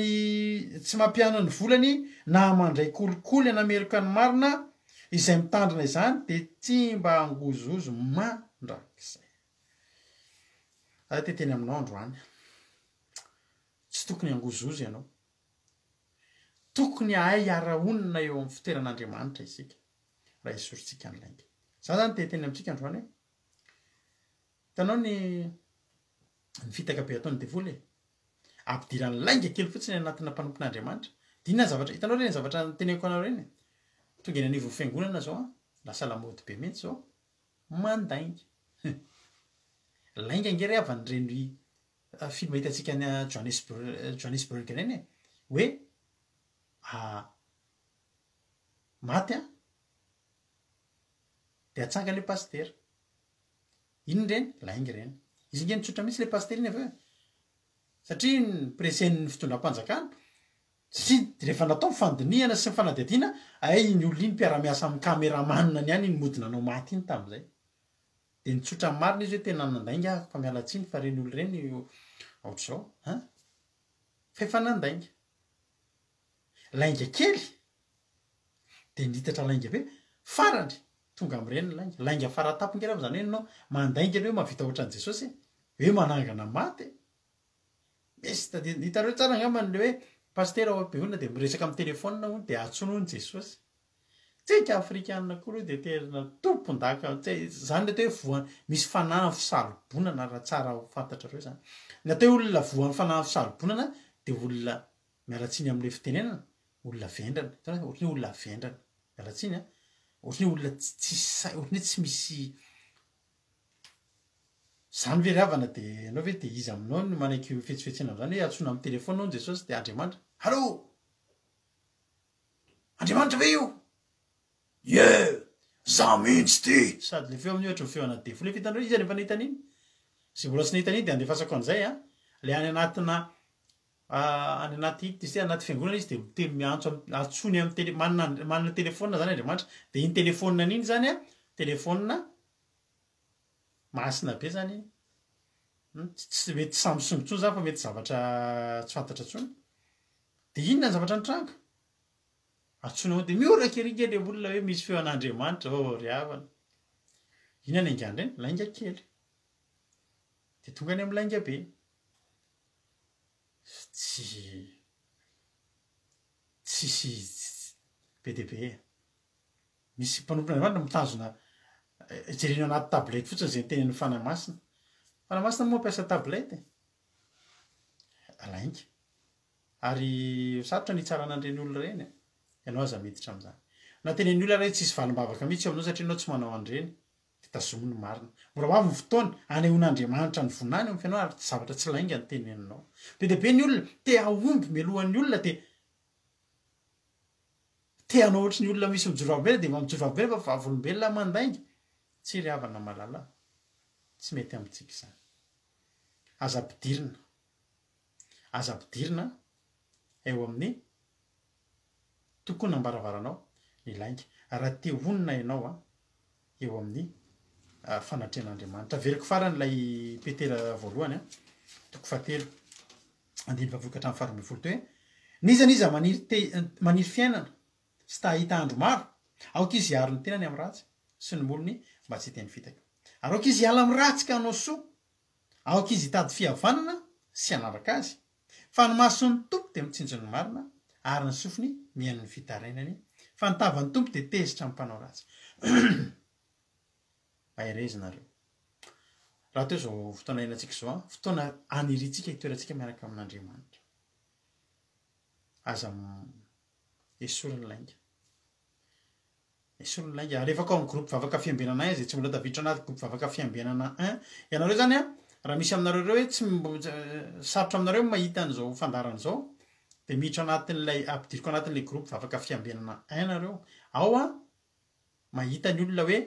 ny volany na mandray kolikoly anamerika ny marina izay mitandrina izany de tsy mba angozozo mandrakizay teteny aminao androany tsy tokony angozozo ianao tokony ahay hiara-onina eo amin'ny fitoeran'Andriamanitra isika raha isorintsika ny lainga za zany teteny amintsika androany hoe hitanao ny fitaka be ataony devoly ampidirany lainga kely fotsiny anatina mpanompon'Andriamanitra dinna zavatra hitanao reny zavatra teneko anao reny tonga eny anivo fiangonana zao lasa lamody be mihitsy zao mandainga lainga ngery avany reny film hitantsika any Johannesburg reny hoe maty de atsanga le pastera iny reny lainga reny izy nge nitsotra mihitsy le pastera iny avy eo satria ny presen'ny fitondram-panjakana satria rehefa natao fandiniana sy ny fanadihadiana ay ny olona iny mpiara-miasa amin'ny kameramanina ny any ny modina anao maty iny tam'izay de nitsotra ny marina izy hoe tena nandainga fa mialatsiny fa reny olo reny ohatr'izao fa efa nandainga lainga kely de nitatra lainga be farany tonga am'ireny lainga faratapingerah zany hoe anao mandainga hoe mahavita ohatran'i Jesosy hoe manangana maty misy hitareo tsara angambany le hoe pastera ao be olona de miresaka amin'ny telefona de atsonoiny Jesosy tsika afrikanina koa de terina tompondaka zany le hoe voany misy fanahany fisalobonana raha tsara ho fantatrareo zany natao olona voany fanahany fisalobonana de olona mialatsiny am'le fitenenana olona vendrana ohatry ny olona vendrana mialatsiny ohatry ny olona ohatry ny tsy misy zany veravana de anao ve de izy aminao ny manaiky fetsifetsena zany hoe atsona amin'ny telefona ao Jesosy de Andriamanitra allô Andriamanitra ve io ye za mihitsy ty sady le feo amin'ny ohatra feo anaty defo le fitanao izy rehefa nahita an'iny zay mbola tsy nahita an'iny de andefasako an'izay le any anatina any anaty izy anaty fiangonana izy de miteny miantso atsony amin'ny manana telefona zany Andriamanitra de iny telefona an'iny zany telefona masina be zany tsy mety Samsung tsony zany fa mety zavatra tsy fantatra tsony de inona ny zavatra nitranga atsona de miorakeringa le olona hoe misy feo an'Andriamanitra ry havana ina ny angany reny lainga kely de tonga any amin'ny lainga be tsisy be de be misy mpanompon'Andriamanitra mitazona jerena anaty tablety fotsiny zay tene'ny fanamasina moa mampiasa tablety lainga ary sarotra ny tsara an'ireny olona reny ianao aza miditra amin'izany na tenen'ny olona reny tsisy valim-bavaka mihitsy aminao satria anao tsy manao an'ireny de tazomy ny marina mora hoavy ny fotoana anehoan'andriamanitra ny vonany amin'ny fianao ary zavatra tsy lainga ny teneninao be deabe ny olona te aomby melohan'ny olona te anao ohatry ny olona misy mijoroavobela de mijoroavobela fa vavolombelona mandainga tsy ry havana malala tsy mety amintsika izany aza ampidirina eo amin'ny tokony ambaravaranao ny lainga raha te honina ianao eo amin'ny fanatrehan'andriamanitra veriko faran'lay petera voalohany toko 7 andiny vavokatra amin'ny faharoa folo hoe nizaniza maniry fiainana sy tahita andro maro aoka izy hiaro ny tenany amin'ny ratsy sy ny molony mba tsy teny fitaka ary aoka izy hiala amin'ny ratsy ka anao soa aoka izy hitady fihavanana sy hanaraka azy fa ny mason'ny tompo de mitsinjony marina ary ny sofiny mihain'ny fitarainany fa nitavan'ny tompo de tezitra amin'ny mpanao ratsy airezynareo raha teo zao fotoana iainantsika zao fotoana aniritsika hitoerantsika miaraka amin'andriamanitra aza esoriny lainga rehefa kao amin'ny groupe vavaka fiambenana zay tsy mbola tavitra anaty groupe vavaka fiambenana 1 ianareo zany raha misy aminareo reo hoe tsy sarotra aminareo mahita an'izao fandarana zao de miditra anatin'lay ampidiriko anatin'lay groupe vavaka fiambenana 1 nareo ao mahita ny olona hoe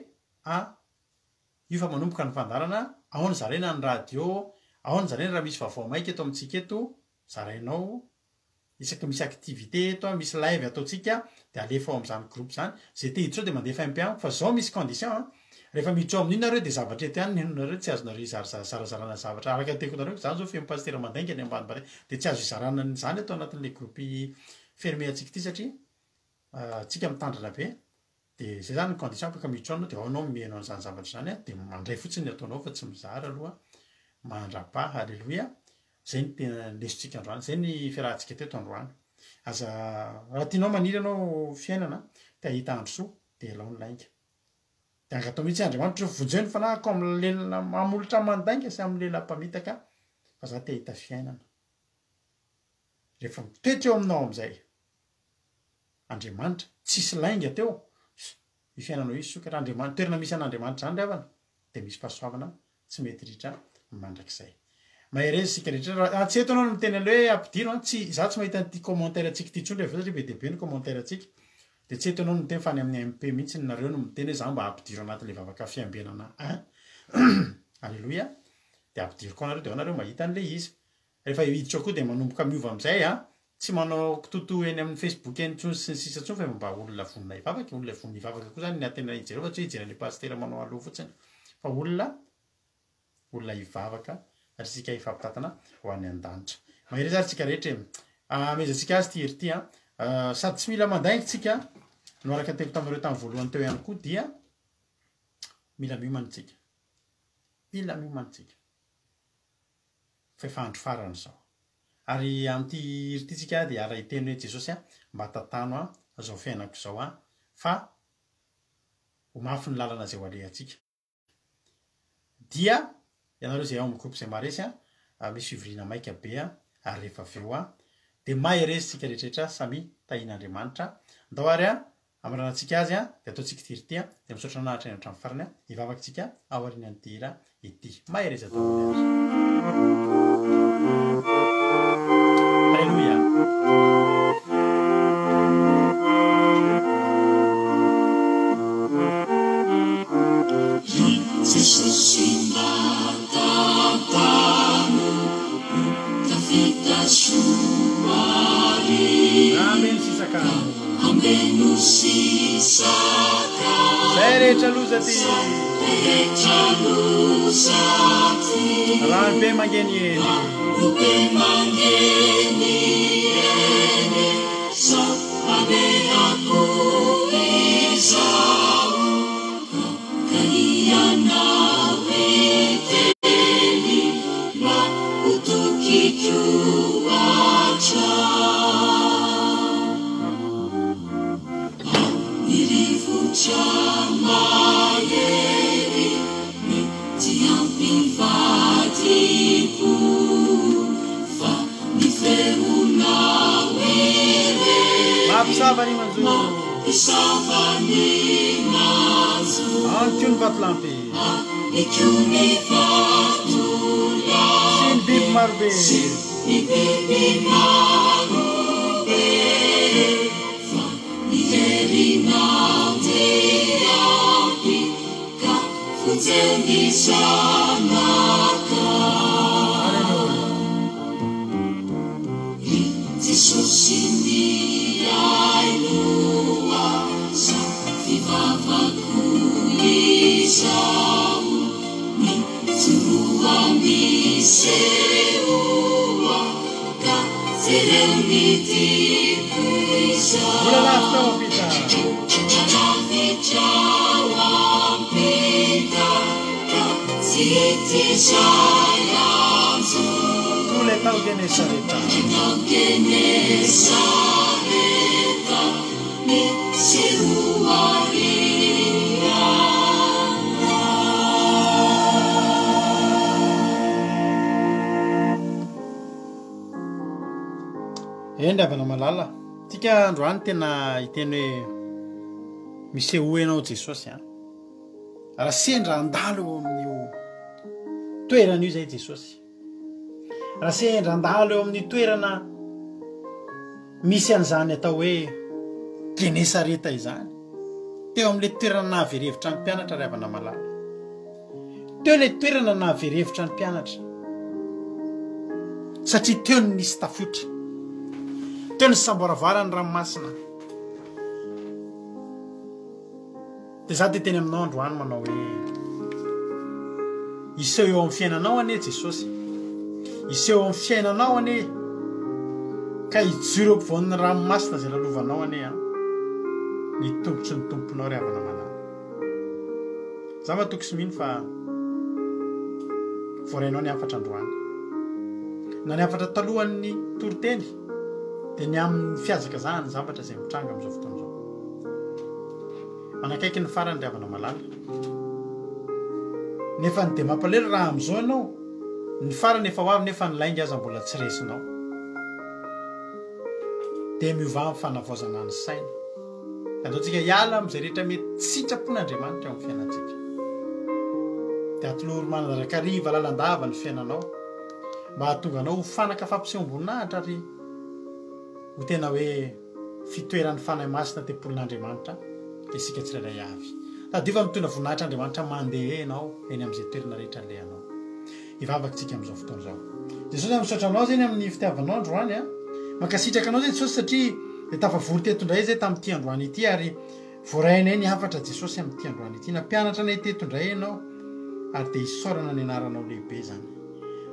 io fa manomboka ny fandarana ao ny zarena ny radio ao ny zarena raha misy vaovao maika eto amintsika eto zarainao isaky misy activité eto misy live ataotsika de alefa ao am'zany groupe zany zay te hiditra de mandefa MP1 fa zao misy condition rehefa miditra ao amin'io nareo de zavatra eto ihany nenonareo tsy azonareo zarazarana zavatra araka teko nareo zany zao femo pasitera mandainga ny ambany bare de tsy azo izarana zany atao anatin'le groupe fermé atsika ity satria tsika mitandrana be de zay zany ny condition afaka miditra ao de ao anao mihaino an'izany zavatra zany de mandray fotsiny ataonao fa tsy mizara aloha mandrapa halleloia zay ny tena lesontsika androany zay ny fiarahantsika teto androany aza raha tianao maniry anao fiainana te ahita andro soa de lao ny lainga de angatao mihitsy andriamanitra vonjeny fanahako amin'ny lelona mamolotra mandainga sy amin'ny lela mpamitaka fa za te ahita fiainana rehefa mitoetra eo aminao am'izay andriamanitra tsisy lainga teo i fiainanao izy soka raha andriamanitra toerana misy an'andriamanitra zany ravana de misy pasoavana tsy mety ritra mandrakizay maherezy sika rehetra tsy eto anao no miteny ale hoe ampidiro tsy za tsy mahita nyty commentaire atsika ty tsondry fa satria be deabe ny commentaire atsika de tsy eto anao no miteny fa ny amin'ny MP mihitsy nareo no miteny hoe za mba ampidiro anatin'le vavaka fiambenana 1 alleloia de ampidiro koa nareo de anareo mahita an'le izy rehefa hiditra koa de manomboka miova am'izay tsy manao kitoto eny amin'ny Facebook eny tsony sy ny sisa tsony fa mba olona vonina ivavaka olona vonina ivavaka koa zany ny atena ijereo fa tsy hoe ijerany pastera manao aloha fotsiny fa olona ivavaka atsika ifampitatana ho any an-danitra mahery zary tsika rehetra amezatsika azy ty hery ty sady tsy mila mandaingy tsika no araka teko taminareo tamin'ny voalohany teo ihany koa dia mila miomanitsika fa efa andro farany zao ary am'ty hery ty tsika de ara hiteny hoe jesosy mba tatano zao fiainako zao fa ho mafy ny lalana zay ho alehantsika dia ianareo zay ao amin'ny groupe zay maresy misy fivorina maika be ary rehefa aveo de maherezy tsika rehetrarehetra samy tahin'andriamanitra ndao ary amranantsika azy de ataotsika ty hery ty de misaotra nanahitra eny hatramin'ny farany hivavakytsika ao aorian'ny hira ity maherezy atao azy halleluia zay rehetra lozati raha be mangeny eny Sapari manzo Antony vatolampy Sin biby marobe Tule tau Genesareta Enda avana malala tika androany tena iteny hoe miseho ianao Jesosy raha sendra andalo eo amin'io toerana io zay Jesosy raha sendra andalo eo amin'ny toerana misy an'izany atao hoe Genesareta izany teo amin'le toerana nahaverevitra ny mpianatra ry havana malala teo le toerana nahaverevitra ny mpianatra satria teo ny nisy tafotra teo ny samboaravarany ranomasina dia za dia teny aminao androany manao hoe iseho eo amin'ny fiainanao anie Jesosy iseho eo amin'ny fiainanao anie ka hijoro ampovoan'ny ranomasina zay lalovanao anie ny tombotry ny tomponao ry havana malala za matoky sy mino fa voarainao ny afatra androany na ny afatra talohan'ny toroteny dia ny amin'ny fiazaka zany zavatra izay mitranga amin'izao fotoana izao manakaiky ny farany ry havana malala nefa ny dia mampalelo raha amin'izao ianao ny farany efa ho avy nefa ny lainga aza mbola tsy resinao dia miova amin'ny fanavaozana ny saina andaontsika hiala amin'izay rehetra mety sitrapon'Andriamanitra eo amin'ny fiainantsika dia atoloro manaraka riva lalandava ny fiainanao mba hahatonga anao ho fanaka fampisehoam-boninahitra ary ho tena hoe fitoeran'ny fanahy masina tempolin'Andriamanitra dia isika tsirairay avy tadiova mitondra voninahitra Andriamanitra mandeha ianao eny amin'izay toerana rehetra lehanao hivavakantsika amin'izao fotoana izao Jesosy misaotra aminao zany amin'ny fitiavanao androany mankasitraka anao zay Jesosy satria dia tafavory tetondray zay tamin'ity androany ity ary voarainay ny hafatra Jesosy amin'ity androany ity nampianatra nay tetondray ianao ary dia hisaorana ny anaranao lehibe zany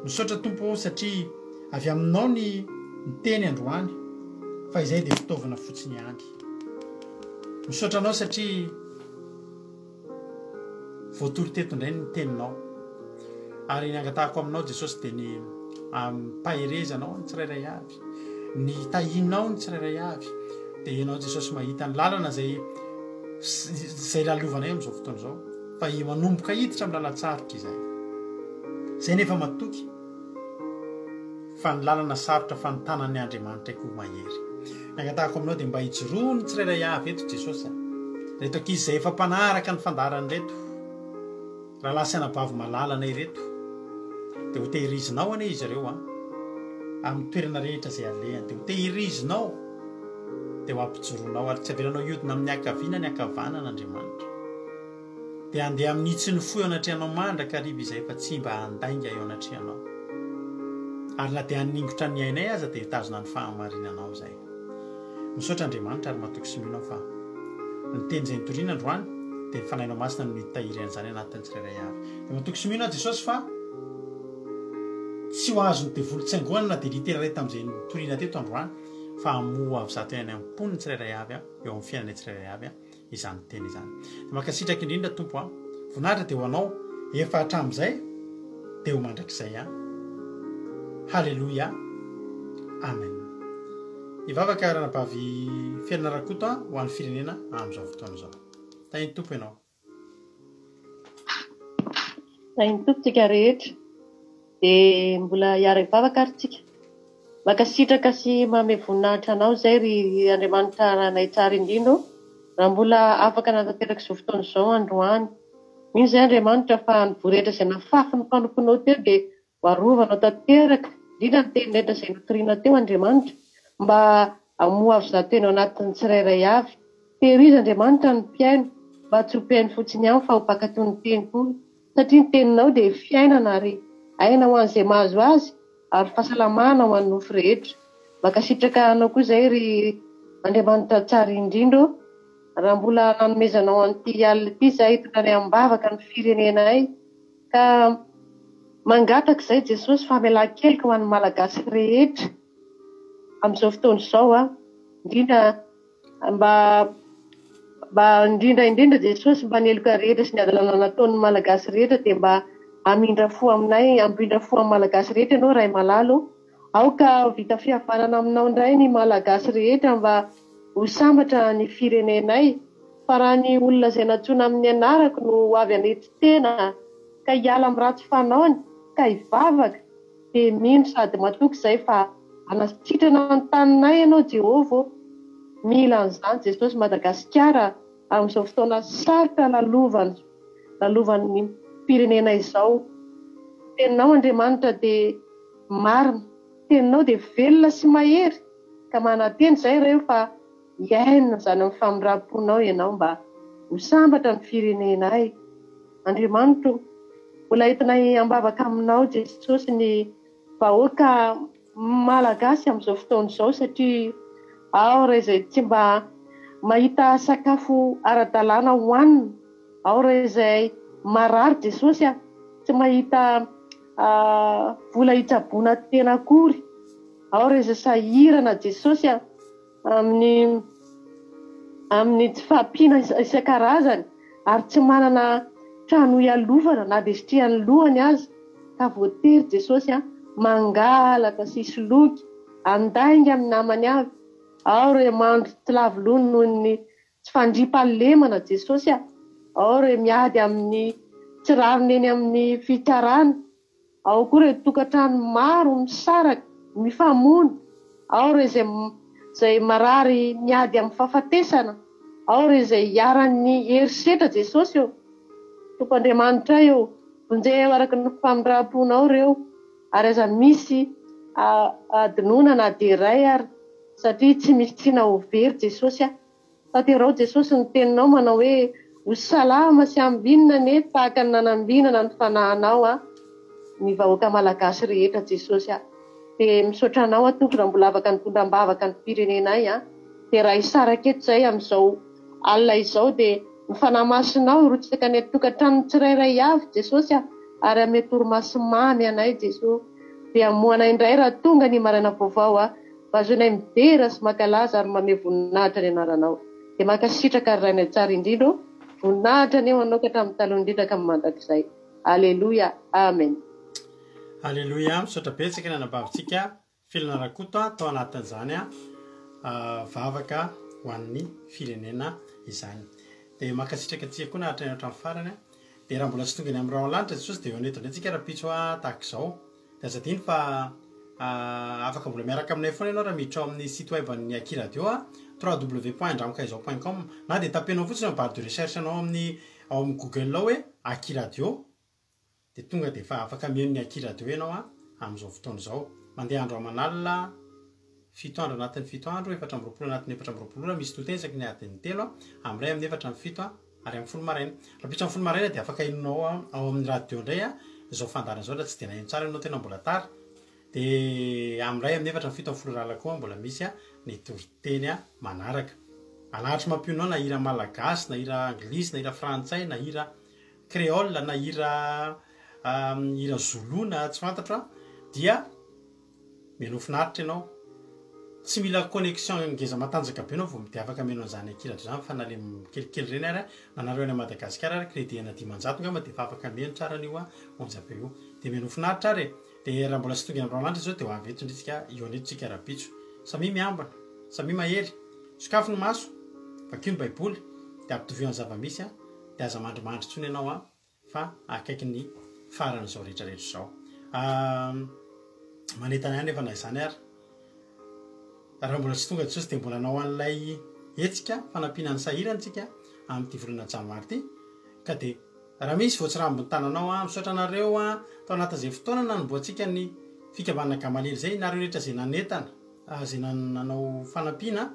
misaotra tompo satria avy aminao ny teny androany fa izay dia fitaovana fotsiny ihany misaotra anao satria voatory tetondray ny teninao ary ny angatahako aminao Jesosy dia ny mpaherezanao ny tsirairay avy ny tahinao ny tsirairay avy dia ianao Jesosy mahita ny lalana zay lalovanay amin'izao fotoana izao fa manomboka hiditra amin'ny lalan-tsaroka izay zay nefa matoky fa ny lalana sarotra fanontanan'ny Andriamanitra iko mahery ny angatahako aminao dia mba hijoroa ny tsirairay avy eto Jesosy reto ankizy izay efa mpanaraka ny fandarany reto raha lasa anabavy malalana ireto dia ho tehirizinao anie izy ireo amin'ny toerana rehetra izay alehany dia ho tehirizinao dia ho ampijoroanao ary tsy avelanao iodina amin'ny akaviana ny akavanan'Andriamanitra dia andeha amin'ny tsy ny fo eo anatrehanao mandraka riba izay fa tsy mba handainga eo anatrehanao ary na dia haningotra ny ainay aza dia hitazona ny fahamarinanao izay misaotra Andriamanitra ary matoky sy mino fa ny teny izay nitoriana androany dia ny fanahinao masina no mitahiry an'izany anatin'ny tsirairay avy dia matoky sy mino Jesosy fa tsy ho azony devolon-tsaingoana na dia literaray tamin'izay nitoriana teto androany fa hamoa avy zato ihany am-pony ny tsirairay avy eo amin'ny fiainanay tsirairay avy izany teny izany dia mankasitraka indrindra tompo voninahitra dia ho anao efa hatramin'izay dia ho mandrakizay Halleluja amen hivavaka ranabavy fiainana rakoto ho an'ny firenena amin'izao fotoana izao tahiny tompo ianao tahiny tompo tsika rehetra dia mbola hiara hivavaka ary tsika mankasitraka sy manome voninahitra anao zay ry Andriamanitra ranay tsara indrindra raha mbola afaka natateraka izao fotoana izao androany. Mino izay Andriamanitra fa ny vorehetra izay nafafy ny mpanomponao teo dia hoarovanao tanteraka, indrindra ny tenin'endra izay notoriana teo Andriamanitra, mba hamoa avy zato eny ao anatin'ny tsirairay avy. Tehiriza Andriamanitra ny mpiaino, mba tsy ho mpiaino fotsiny ihany fa ho mpakatao ny tenim-pony, satria ny teninao dia fiainana ary aina ho an'izay mahazo azy ary fahasalamana ho an'ny nofo rehetra. Mankasitraka anao koa izay ry Andriamanitra tsara indrindra, raha mbola nanomezanao an'ity alina ity izay tondrany ambavaka ny firenenay, ka mangataka izay Jesosy famelan-kelika ho an'ny malagasy rehetra amin'izao fotoana izao, indrindra indrindra Jesosy mba neloka rehetra sy ny adalana nataon'ny malagasy rehetra dia mba amindra fo aminay, ambindra fo amin'ny malagasy rehetra ianao Ray Malalo, aoka vita fihavanana aminao indray ny malagasy rehetra mba ho sambatra ny firenenay, fa raha ny olona izay natsoina amin'ny anarako no avy anety tena ka hiala amin'ny ratsy fanaony ka hivavaka dia mino sady matoky izay fa anasitrana ny taninay ianao Jehovah. Mila an'izany Jesosy Madagasikara amin'izao fotoana sarotra lalovan'ny firenena izao. Teninao Andriamanitra dia marina, teninao dia velona sy mahery, ka manateny izay ireo fa hiaina izany amin'ny famindram-ponao ianao mba ho sambatra ny firenenay. Andriamanitra, mbola entinay ambavaka aminao Jesosy ny vahoaka malagasy amin'izao fotoana izao, satria ao raha izay tsy mba mahita sakafo ara-dalàna hohanina, ao raha izay marary Jesosy tsy mahita vola hitsaboana tena akory, ao raha izay sahirana Jesosy amin'ny tsy fahampiana isan-karazany ary tsy manana trano ialovana na dia sitrihan'ny lohany azy, ka voatery Jesosy mangalatra sy soloky andainga amin'ny namany avy, ao re mandro tsy lavolony noho ny tsy fandriam-pahalemana Jesosy, ao re miady amin'ny tsy rariny eny amin'ny fikarana, ao koa re tokantrano maro misaraka mifamono, ao re izay marary miady amin'ny fahafatesana, ao re izay hiaran'ny herisetra Jesosy eo. Tompoandriamanitra eo, vonjeo araka ny famindram-ponao reo, ary aza misy adinoana na dia iray ary, satria tsy misy tsina ho very Jesosy. Tanterao Jesosy ny teninao manao hoe ho salama sy ambinina nefa tahaka ny nanambinana ny fanahinao ny vahoaka malagasy rehetra Jesosy. Dia misaotra anao tompoko raha mbola afaka nitondram-bavaka ny firenenay, dia raha hisaraka eto izay amin'izao alina izao dia mifanamasinao hirotsaka ny tokantrano tsirairay avy Jesosy, ary ame torimaso mamy anay Jesosy, dia amoanay indray raha tonga ny maraina vaovao, vazonay midera sy makalaza ary mame voninahitra ny anaranao. Dia mankasitraka ry rainay tsara indrindra, voninahitra ny eo anao ka hatramin'ny taloha indrindra ka mandrakizay. Aleluia, amen. Aleluia, misaotra betsaka ny anabavitsika filanarakoto tao anatin'izany vavaka ho an'ny firenena izany. Dia mankasitraka antsika koa nahatrany hatramin'ny farany, dia raha mbola tsy tonga ny amin'ny raolanitra Jesosy dia eo neto indray tsika raha-pitso tahaka izao. Dia aza diny fa afaka mbola miaraka aminay foana ianao raha miditra ao amin'ny site web ny Aki Radio www.andramokaizao.com, na dia tapenao fotsiny barre de recherche anao ao amin'ny Google ao hoe Aki Radio, dia tonga dia fa afaka mihaino ny Aki Radio ianao amin'izao fotoana izao. Mandeha andro aman'alina 7 andro anatin'ny 7 andro, 4 anatin'ny 4 misy totezaky ny adiny 3 amin'ray amin'ny 4 ary amin'ny folo maraina. Raha pitsa amin'ny folo maraina dia afaka inonao ao amin'ny radio indray izao fandarana izao, raha tsy dia naheno tsara ianao tena mbola tara. Dia amin'ray amin'ny 4 amin'ny folo rala koa mbola misy ny toriteny manaraka. Alahatra mampionao na hira malagasy, na hira anglisy, na hira frantsay, na hira créole, na hira zulu na tsy fantatra, dia mihaino finaritra ianao. Tsy mila connexion ngeza matanjaka be anao vao dia afaka mihaino an'izany Aki Radio izany, fa na le kelikely ireny ary nanareo any Madagasikara ary crédit ana 10 ngamba dia fa afaka mihaino tsara an'io onjabe io, dia mihaino finaritra ary. Dia raha mbola tsy tonga amin'ny raolanitra izao dia ho avy eto indritsika eo anetsika raha-pitso. Samy miambana, samy mahery, sokafo ny maso, vakio ny baiboly, dia ampitovio ny zava-misy dia aza mandrimandry tsony ianao fa akaiky ny faran'izao rehetrarehetra izao. Manetana ihany nefa na izany ary raha mbola tsy tonga Jesosy dia mbola anao an'ilay etsika fanampianany sahirantsika amin'ity volana janvary ity ka de raha misy voatsirambony tananao misaotra anareo tao anatin'izay fotoana nanomboantsika ny fikavana Gamalely zay nareo rehetra zay nanetana zay nanao fanampiana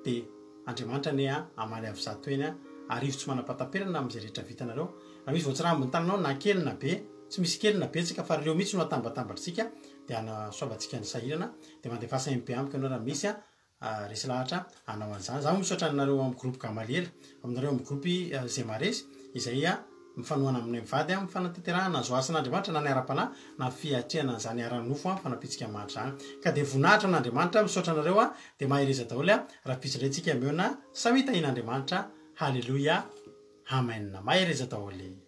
de Andriamanitra ny amaly avy zato eny arivotsy manapataperana amin'izay rehetra vitanareo raha misy voatsirambony tananao na kely na be tsy misy kely na betsaka fa reo mihitsy no atambatambatritsika de anasoavantsika ny sahirana de mandefa SMP amiko ianao raha misy resy lahatra anao an'izany za misaotra anareo amin'ny groupe Gamalely aminareo amin'ny groupe Zemaresy izay mifanohana amin'ny mivady mifanatanterahana azo asan'Andriamanitra na ny ara-panahy na fiatrehana an'izany ara-nofo fanapitsika matra zany ka de voninahitra amin'Andriamanitra misaotra anareo de mahereza daholo raha pitsirentsika meona samita in'Andriamanitra haleluya amen mahereza daholo